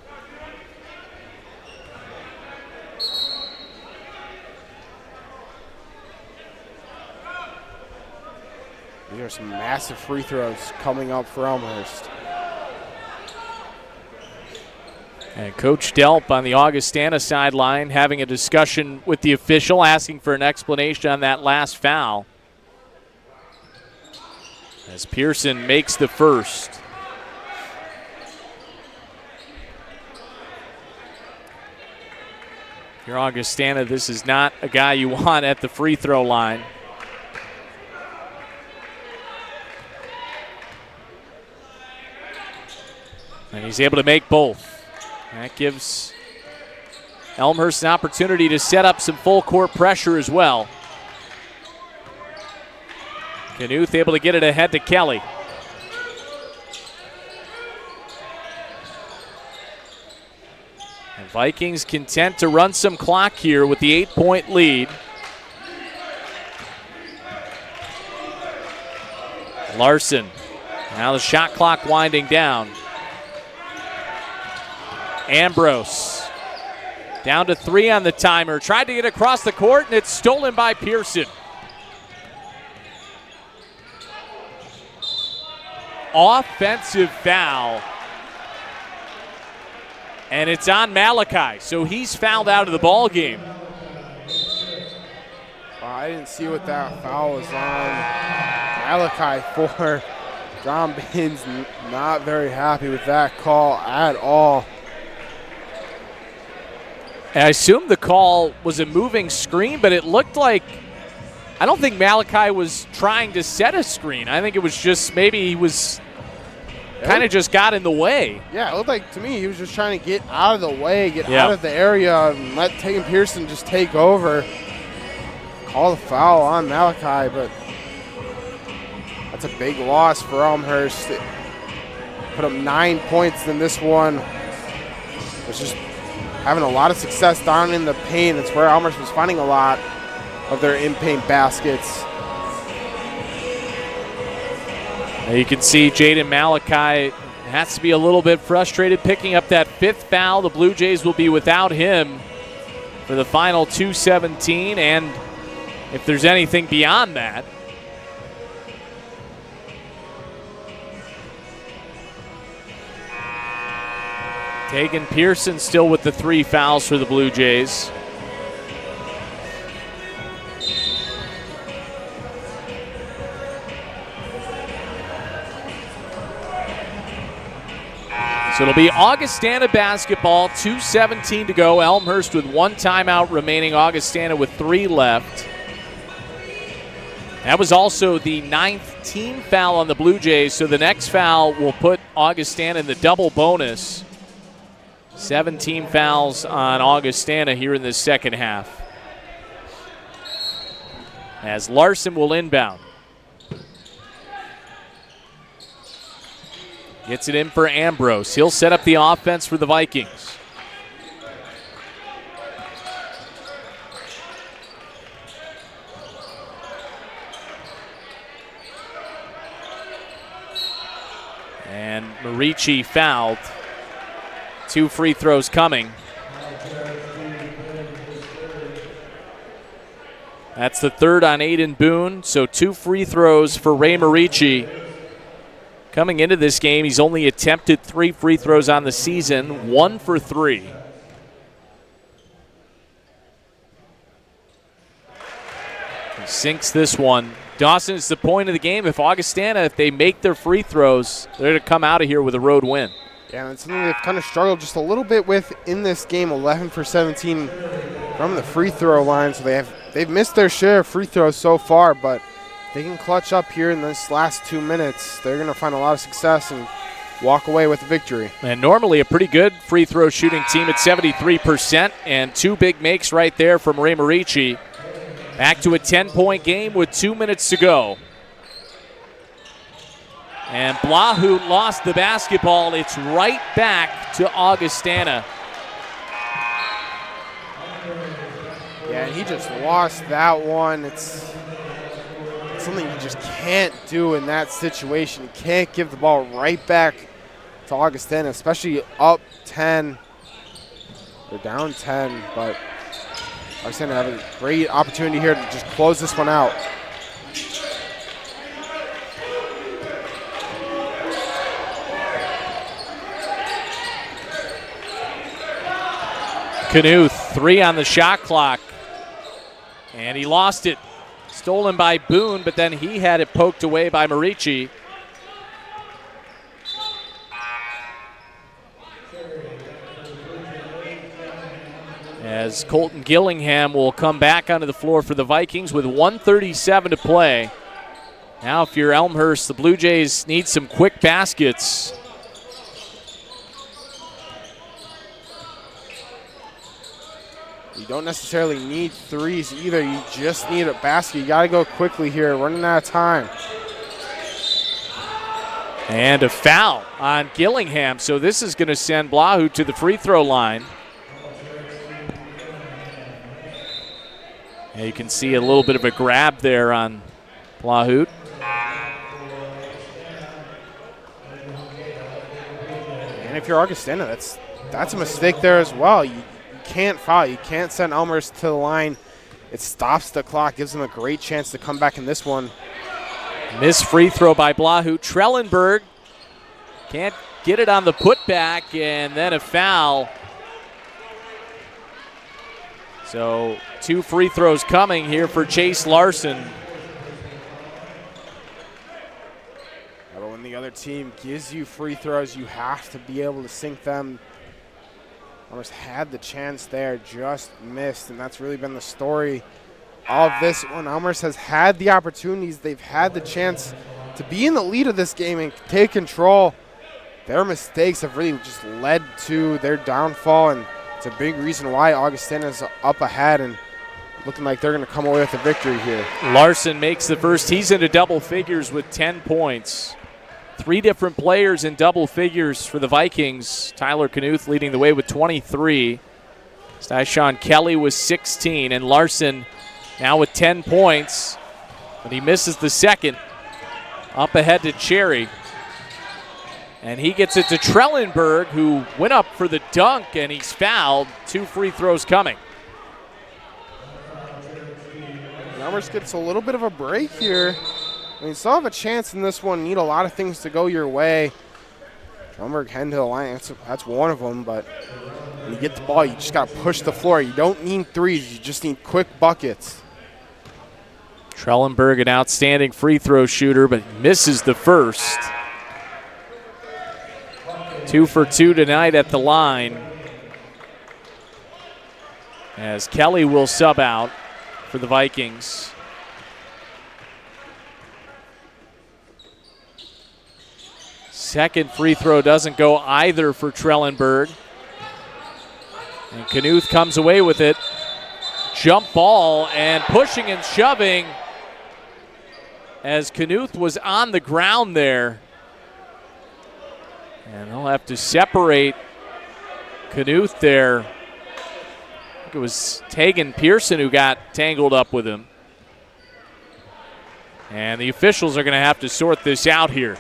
These are some massive free throws coming up for Elmhurst. And Coach Delp on the Augustana sideline having a discussion with the official, asking for an explanation on that last foul. As Pearson makes the first. If you're Augustana, this is not a guy you want at the free throw line. And he's able to make both. That gives Elmhurst an opportunity to set up some full court pressure as well. Knuth able to get it ahead to Kelly. And Vikings content to run some clock here with the 8-point lead. Larson. Now the shot clock winding down. Ambrose. Down to 3 on the timer. Tried to get across the court, and it's stolen by Pearson. Offensive foul. And it's on Malachi, so he's fouled out of the ball game. I didn't see what that foul was on Malachi for. John Baines not very happy with that call at all. I assume the call was a moving screen, but it looked like, I don't think Malachi was trying to set a screen. I think it was just maybe he was kind of just got in the way. Yeah, it looked like to me he was just trying to get out of the way, get out of the area, and let Tegan Pearson just take over. Call the foul on Malachi, but that's a big loss for Elmhurst. It put up 9 points in this one. It's just having a lot of success down in the paint. It's where Elmhurst was finding a lot of their in-paint baskets. You can see Jaden Malachi has to be a little bit frustrated picking up that 5th foul. The Blue Jays will be without him for the final 2:17, and if there's anything beyond that. Tegan Pearson still with the 3 fouls for the Blue Jays. So it'll be Augustana basketball, 2:17 to go. Elmhurst with 1 timeout remaining, Augustana with 3 left. That was also the 9th team foul on the Blue Jays, so the next foul will put Augustana in the double bonus. 17 fouls on Augustana here in the second half. As Larson will inbound. Gets it in for Ambrose. He'll set up the offense for the Vikings. And Marici fouled. 2 free throws coming. That's the third on Aiden Boone, so 2 free throws for Ray Marici. Coming into this game, he's only attempted 3 free throws on the season, 1 for 3. He sinks this one. Dawson, is the point of the game. If Augustana, if they make their free throws, they're going to come out of here with a road win. Yeah, and something they've kind of struggled just a little bit with in this game. 11 for 17 from the free throw line, so they've missed their share of free throws so far, but they can clutch up here in this last 2 minutes. They're going to find a lot of success and walk away with a victory. And normally a pretty good free throw shooting team at 73%, and 2 big makes right there from Ray Marici. Back to a 10-point game with 2 minutes to go. And Blahut lost the basketball. It's right back to Augustana. Yeah, and he just lost that one. It's something you just can't do in that situation. You can't give the ball right back to Augustana, especially up 10. They're down 10, but Augustana have a great opportunity here to just close this one out. Knuth, 3 on the shot clock. And he lost it. Stolen by Boone, but then he had it poked away by Marici. As Colton Gillingham will come back onto the floor for the Vikings with 1:37 to play. Now if you're Elmhurst, the Blue Jays need some quick baskets. You don't necessarily need threes either. You just need a basket. You got to go quickly here. Running out of time. And a foul on Gillingham. So this is going to send Blahut to the free throw line. And you can see a little bit of a grab there on Blahut. And if you're Augustana, that's a mistake there as well. You can't foul. You can't send Elmhurst to the line. It stops the clock, gives them a great chance to come back in this one. Missed free throw by Blahut. Trellenberg can't get it on the putback, and then a foul. So 2 free throws coming here for Chase Larson. Yeah, but when the other team gives you free throws, you have to be able to sink them. Elmhurst had the chance there, just missed, and that's really been the story of this one. Elmhurst has had the opportunities. They've had the chance to be in the lead of this game and take control. Their mistakes have really just led to their downfall, and it's a big reason why Augustana is up ahead and looking like they're going to come away with a victory here. Larson makes the first. He's into double figures with 10 points. 3 different players in double figures for the Vikings. Tyler Knuth leading the way with 23. Styshawn Kelly with 16, and Larson now with 10 points, but he misses the second. Up ahead to Cherry. And he gets it to Trellenberg, who went up for the dunk, and he's fouled. 2 free throws coming. Elmhurst gets a little bit of a break here. I mean, still have a chance in this one. Need a lot of things to go your way. Trellenberg heading to the line. That's one of them, but when you get the ball, you just got to push the floor. You don't need threes. You just need quick buckets. Trellenberg, an outstanding free throw shooter, but misses the first. 2 for 2 tonight at the line, as Kelly will sub out for the Vikings. Second free throw doesn't go either for Trellenberg. And Knuth comes away with it. Jump ball and pushing and shoving as Knuth was on the ground there. And they'll have to separate Knuth there. I think it was Tegan Pearson who got tangled up with him. And the officials are going to have to sort this out here.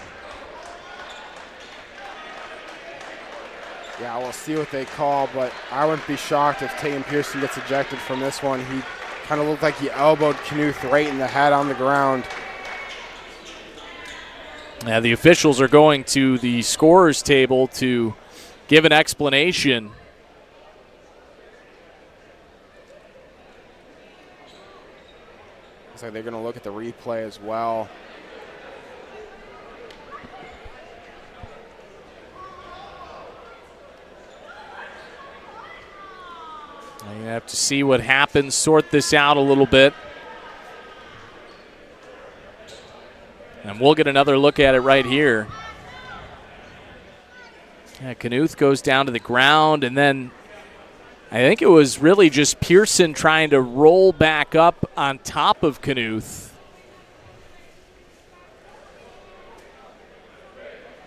Yeah, we'll see what they call, but I wouldn't be shocked if Tegan Pearson gets ejected from this one. He kind of looked like he elbowed Knuth right in the head on the ground. Now the officials are going to the scorers table to give an explanation. Looks like they're going to look at the replay as well. You have to see what happens, sort this out a little bit. And we'll get another look at it right here. Yeah, Knuth goes down to the ground, and then I think it was really just Pearson trying to roll back up on top of Knuth.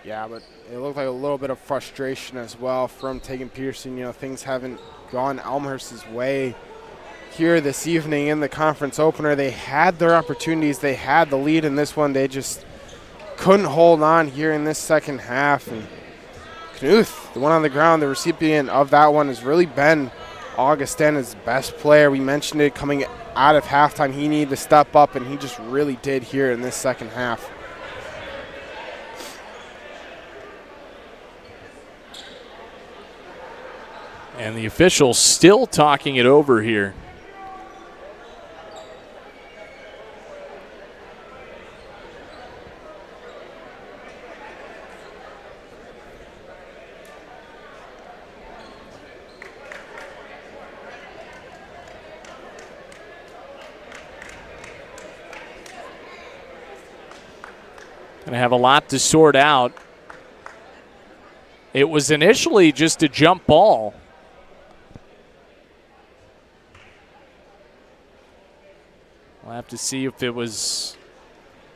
Yeah, but it looked like a little bit of frustration as well from Tegan Pearson. You know, things haven't gone Elmhurst's way here this evening in the conference opener. They had their opportunities. They had the lead in this one. They just couldn't hold on here in this second half. And Knuth, the one on the ground, the recipient of that one, has really been Augustana's best player. We mentioned it coming out of halftime. He needed to step up, and he just really did here in this second half. And the officials still talking it over here. Going to have a lot to sort out. It was initially just a jump ball. We'll have to see if it was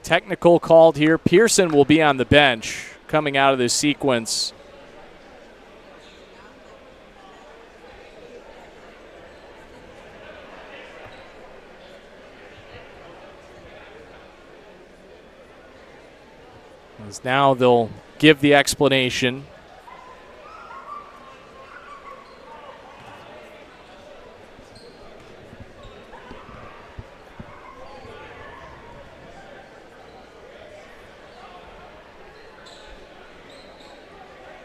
technical called here. Pearson will be on the bench coming out of this sequence. As now they'll give the explanation.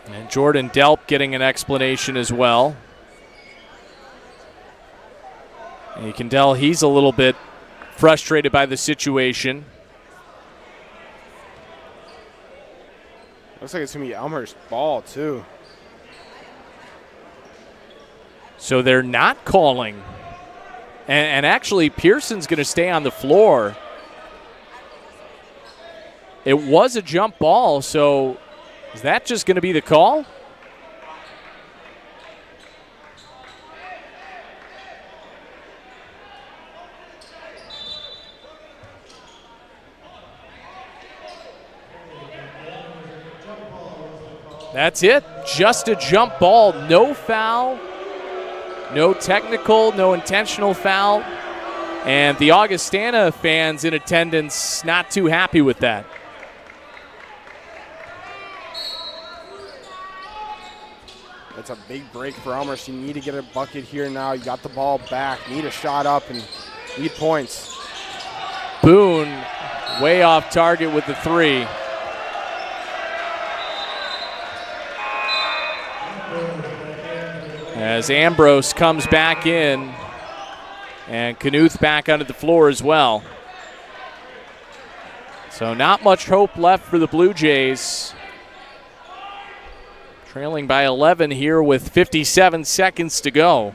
And Jordan Delp getting an explanation as well. And you can tell he's a little bit frustrated by the situation. Looks like it's going to be Elmhurst ball, too. So they're not calling. And actually, Pearson's going to stay on the floor. It was a jump ball, so is that just going to be the call? That's it. Just a jump ball. No foul. No technical, no intentional foul. And the Augustana fans in attendance not too happy with that. That's a big break for Elmhurst. You need to get a bucket here now. You got the ball back. Need a shot up and need points. Boone way off target with the three. As Ambrose comes back in, and Knuth back onto the floor as well. So not much hope left for the Blue Jays. Trailing by 11 here with 57 seconds to go.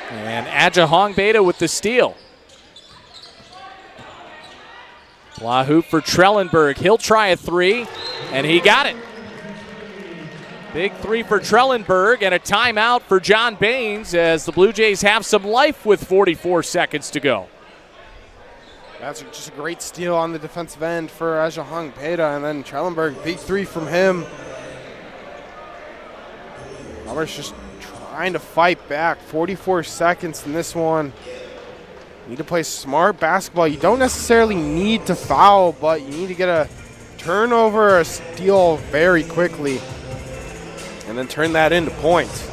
And Adja Hongbeta with the steal. Blah hoop for Trellenberg. He'll try a three, and he got it. Big three for Trellenberg and a timeout for John Baines as the Blue Jays have some life with 44 seconds to go. That's just a great steal on the defensive end for Ejahong Peda, and then Trellenberg, big three from him. Elmhurst just trying to fight back. 44 seconds in this one. You need to play smart basketball. You don't necessarily need to foul, but you need to get a turnover or a steal very quickly and then turn that into points.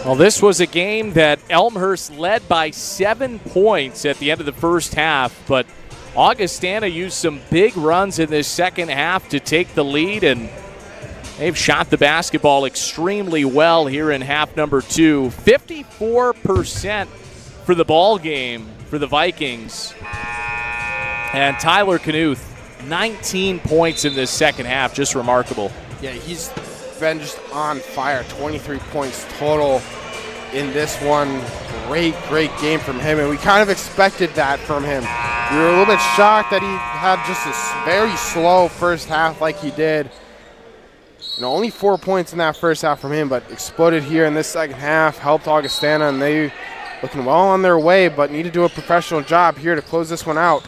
Well, this was a game that Elmhurst led by 7 points at the end of the first half, but Augustana used some big runs in this second half to take the lead, and they've shot the basketball extremely well here in half number 2. 54% for the ball game for the Vikings. And Tyler Knuth, 19 points in this second half, just remarkable. Yeah, he's been just on fire. 23 points total in this one. Great game from him, and we kind of expected that from him. We were a little bit shocked that he had just a very slow first half like he did. Only 4 points in that first half from him, but exploded here in this second half, helped Augustana, and they looking well on their way, but need to do a professional job here to close this one out.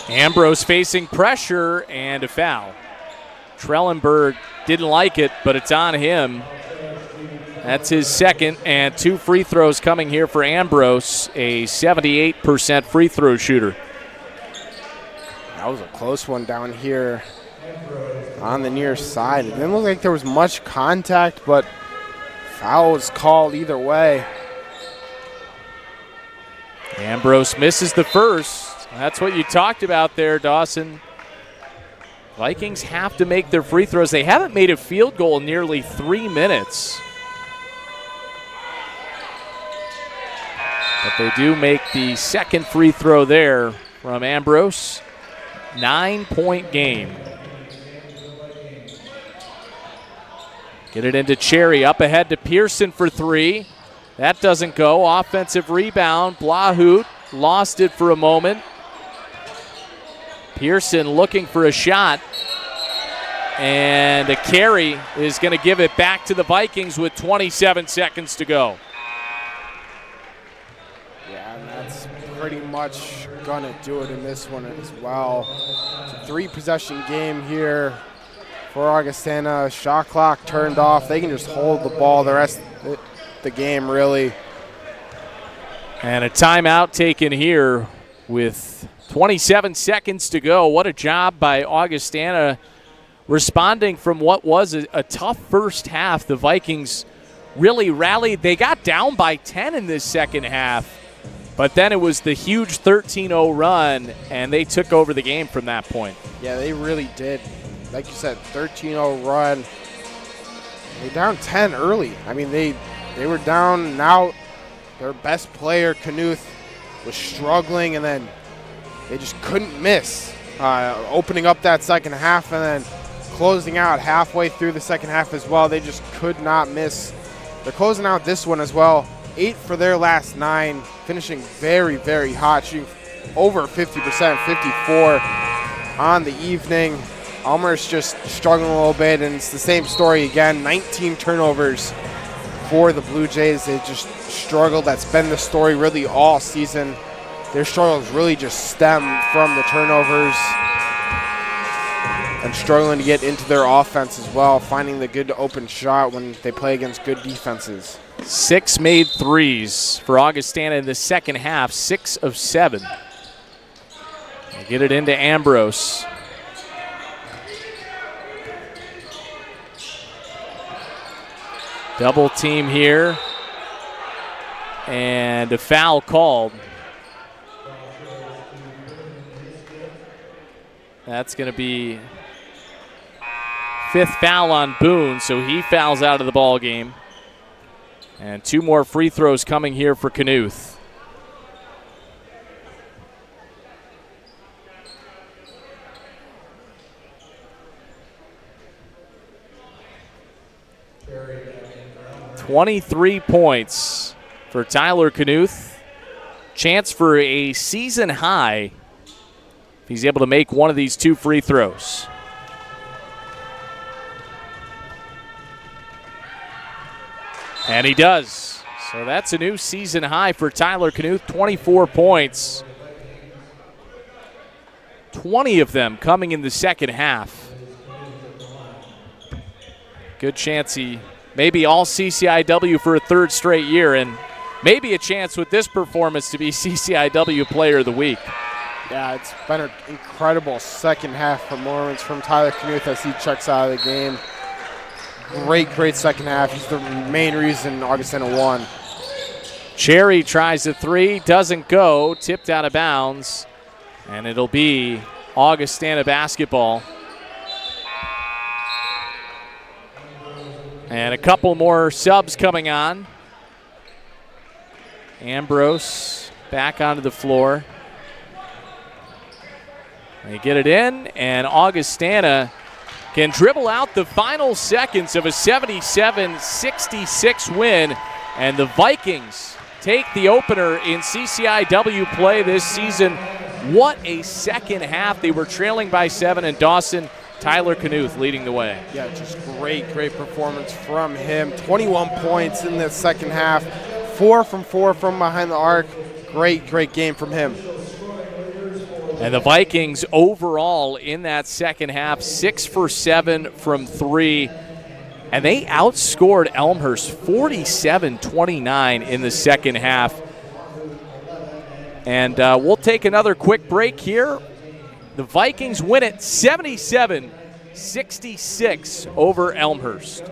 Ambrose facing pressure and a foul. Trellenberg didn't like it, but it's on him. That's his second, and 2 free throws coming here for Ambrose, a 78% free throw shooter. That was a close one down here on the near side. It didn't look like there was much contact, but foul was called either way. Ambrose misses the first. That's what you talked about there, Dawson. Vikings have to make their free throws. They haven't made a field goal in nearly 3 minutes. But they do make the second free throw there from Ambrose. 9-point game. Get it into Cherry, up ahead to Pearson for 3. That doesn't go. Offensive rebound. Blahout lost it for a moment. Pearson looking for a shot. And a carry is going to give it back to the Vikings with 27 seconds to go. Yeah, and that's pretty much going to do it in this one as well. It's a 3-possession game here for Augustana. Shot clock turned off. They can just hold the ball the rest of the game, really. And a timeout taken here with 27 seconds to go. What a job by Augustana responding from what was a tough first half. The Vikings really rallied. They got down by 10 in this second half, but then it was the huge 13-0 run, and they took over the game from that point. Yeah, they really did. Like you said, 13-0 run. They down 10 early. I mean, they were down. Now their best player, Knuth, was struggling, and then they just couldn't miss. Opening up that second half and then closing out halfway through the second half as well. They just could not miss. They're closing out this one as well. 8 for their last 9, finishing very, very hot, shooting over 50%, 54 on the evening. Elmhurst just struggling a little bit, and it's the same story again. 19 turnovers for the Blue Jays. They just struggled. That's been the story really all season. Their struggles really just stem from the turnovers and struggling to get into their offense as well, finding the good open shot when they play against good defenses. 6 made threes for Augustana in the second half, 6 of 7. They get it into Ambrose. Double team here. And a foul called. That's going to be 5th foul on Boone, so he fouls out of the ball game. And 2 more free throws coming here for Knuth. $23 points for Tyler Knuth. Chance for a season high he's able to make one of these 2 free throws. And he does. So that's a new season high for Tyler Knuth, 24 points. 20 of them coming in the second half. Good chance he maybe all CCIW for a 3rd straight year, and maybe a chance with this performance to be CCIW Player of the Week. Yeah, it's been an incredible second half performance from Tyler Knuth as he checks out of the game. Great second half. He's the main reason Augustana won. Cherry tries a 3, doesn't go, tipped out of bounds, and it'll be Augustana basketball. And a couple more subs coming on. Ambrose back onto the floor. They get it in, and Augustana can dribble out the final seconds of a 77-66 win, and the Vikings take the opener in CCIW play this season. What a second half. They were trailing by 7, and Dawson, Tyler Knuth leading the way. Yeah, just great performance from him. 21 points in the second half. 4 from 4 from behind the arc. Great game from him. And the Vikings overall in that second half, 6 for 7 from 3. And they outscored Elmhurst 47-29 in the second half. And we'll take another quick break here. The Vikings win it 77-66 over Elmhurst.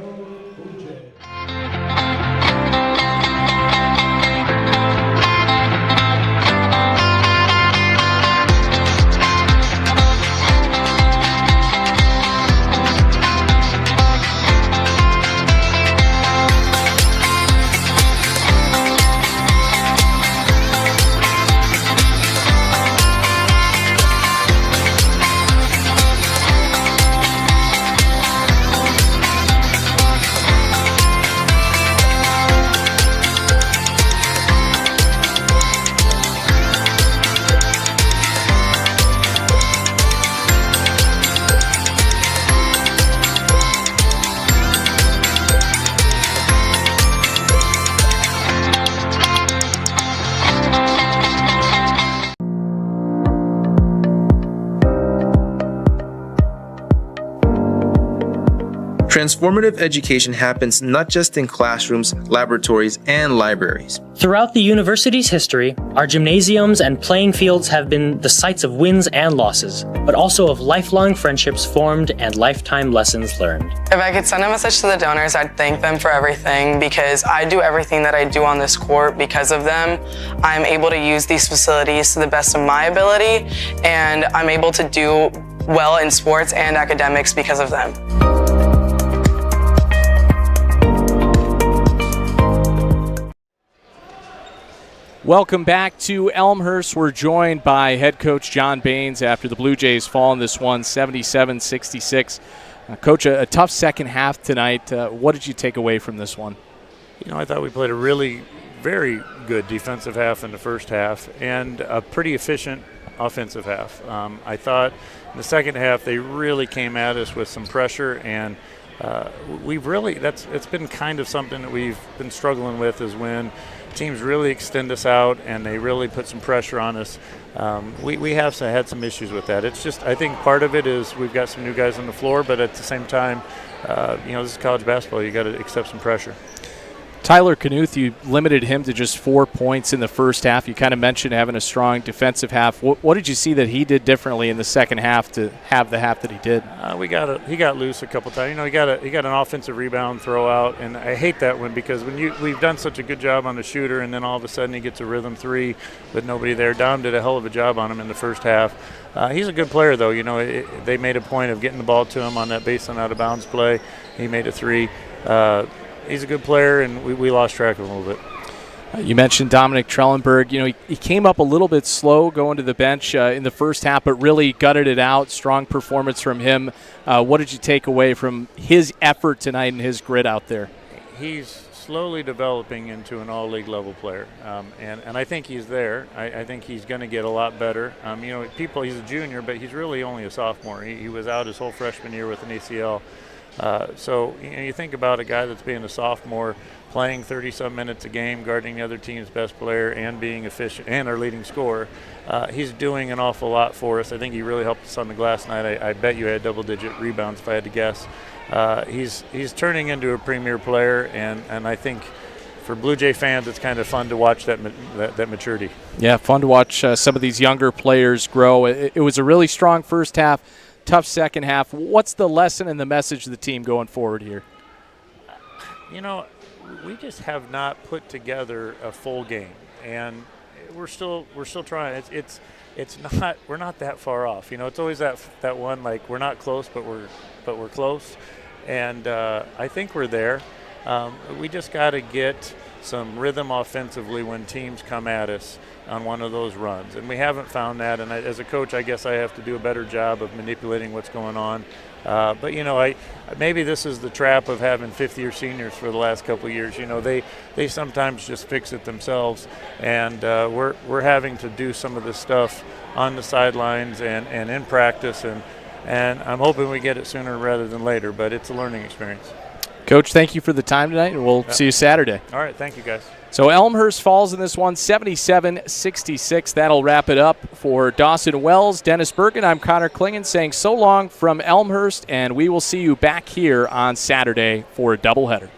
Transformative education happens not just in classrooms, laboratories, and libraries. Throughout the university's history, our gymnasiums and playing fields have been the sites of wins and losses, but also of lifelong friendships formed and lifetime lessons learned. If I could send a message to the donors, I'd thank them for everything, because I do everything that I do on this court because of them. I'm able to use these facilities to the best of my ability, and I'm able to do well in sports and academics because of them. Welcome back to Elmhurst. We're joined by head coach John Baines after the Blue Jays fall in this one, 77-66. Coach, a tough second half tonight. What did you take away from this one? You know, I thought we played a really very good defensive half in the first half and a pretty efficient offensive half. I thought in the second half they really came at us with some pressure, and it's been kind of something that we've been struggling with, is when teams really extend us out and they really put some pressure on us. We have had some issues with that. It's just, I think part of it is we've got some new guys on the floor, but at the same time, this is college basketball. You got to accept some pressure. Tyler Knuth, you limited him to just 4 points in the first half. You kind of mentioned having a strong defensive half. What did you see that he did differently in the second half to have the half that he did? He got loose a couple times. You know, he got an offensive rebound throw out, and I hate that one, because we've done such a good job on the shooter, and then all of a sudden he gets a rhythm three with nobody there. Dom did a hell of a job on him in the first half. He's a good player, though. You know, they made a point of getting the ball to him on that baseline out of bounds play. He made a three. He's a good player, and we lost track of him a little bit. You mentioned Dominic Trellenberg. You know, he came up a little bit slow going to the bench in the first half, but really gutted it out. Strong performance from him. What did you take away from his effort tonight and his grit out there? He's slowly developing into an all-league level player, and I think he's there. I think he's going to get a lot better. He's a junior, but he's really only a sophomore. He was out his whole freshman year with an ACL. So you think about a guy that's being a sophomore, playing 30-some minutes a game, guarding the other team's best player, and being efficient, and our leading scorer. He's doing an awful lot for us. I think he really helped us on the glass tonight. I bet you had double-digit rebounds if I had to guess. He's turning into a premier player, and I think for Blue Jay fans, it's kind of fun to watch that maturity. Yeah, fun to watch some of these younger players grow. It was a really strong first half, tough second half. What's the lesson and the message of the team going forward here? We just have not put together a full game, and we're still trying. We're not that far off. It's always that one, like, we're not close, but we're close, and I think we're there. We just got to get some rhythm offensively when teams come at us on one of those runs, and we haven't found that. And as a coach, I guess I have to do a better job of manipulating what's going on. But maybe this is the trap of having fifth-year seniors for the last couple of years. They sometimes just fix it themselves, and we're having to do some of this stuff on the sidelines and in practice, and I'm hoping we get it sooner rather than later. But it's a learning experience. Coach, thank you for the time tonight, and we'll see you Saturday. All right, thank you, guys. So Elmhurst falls in this one, 77-66. That'll wrap it up for Dawson Wells, Dennis Bergen. I'm Connor Klingen saying so long from Elmhurst, and we will see you back here on Saturday for a doubleheader.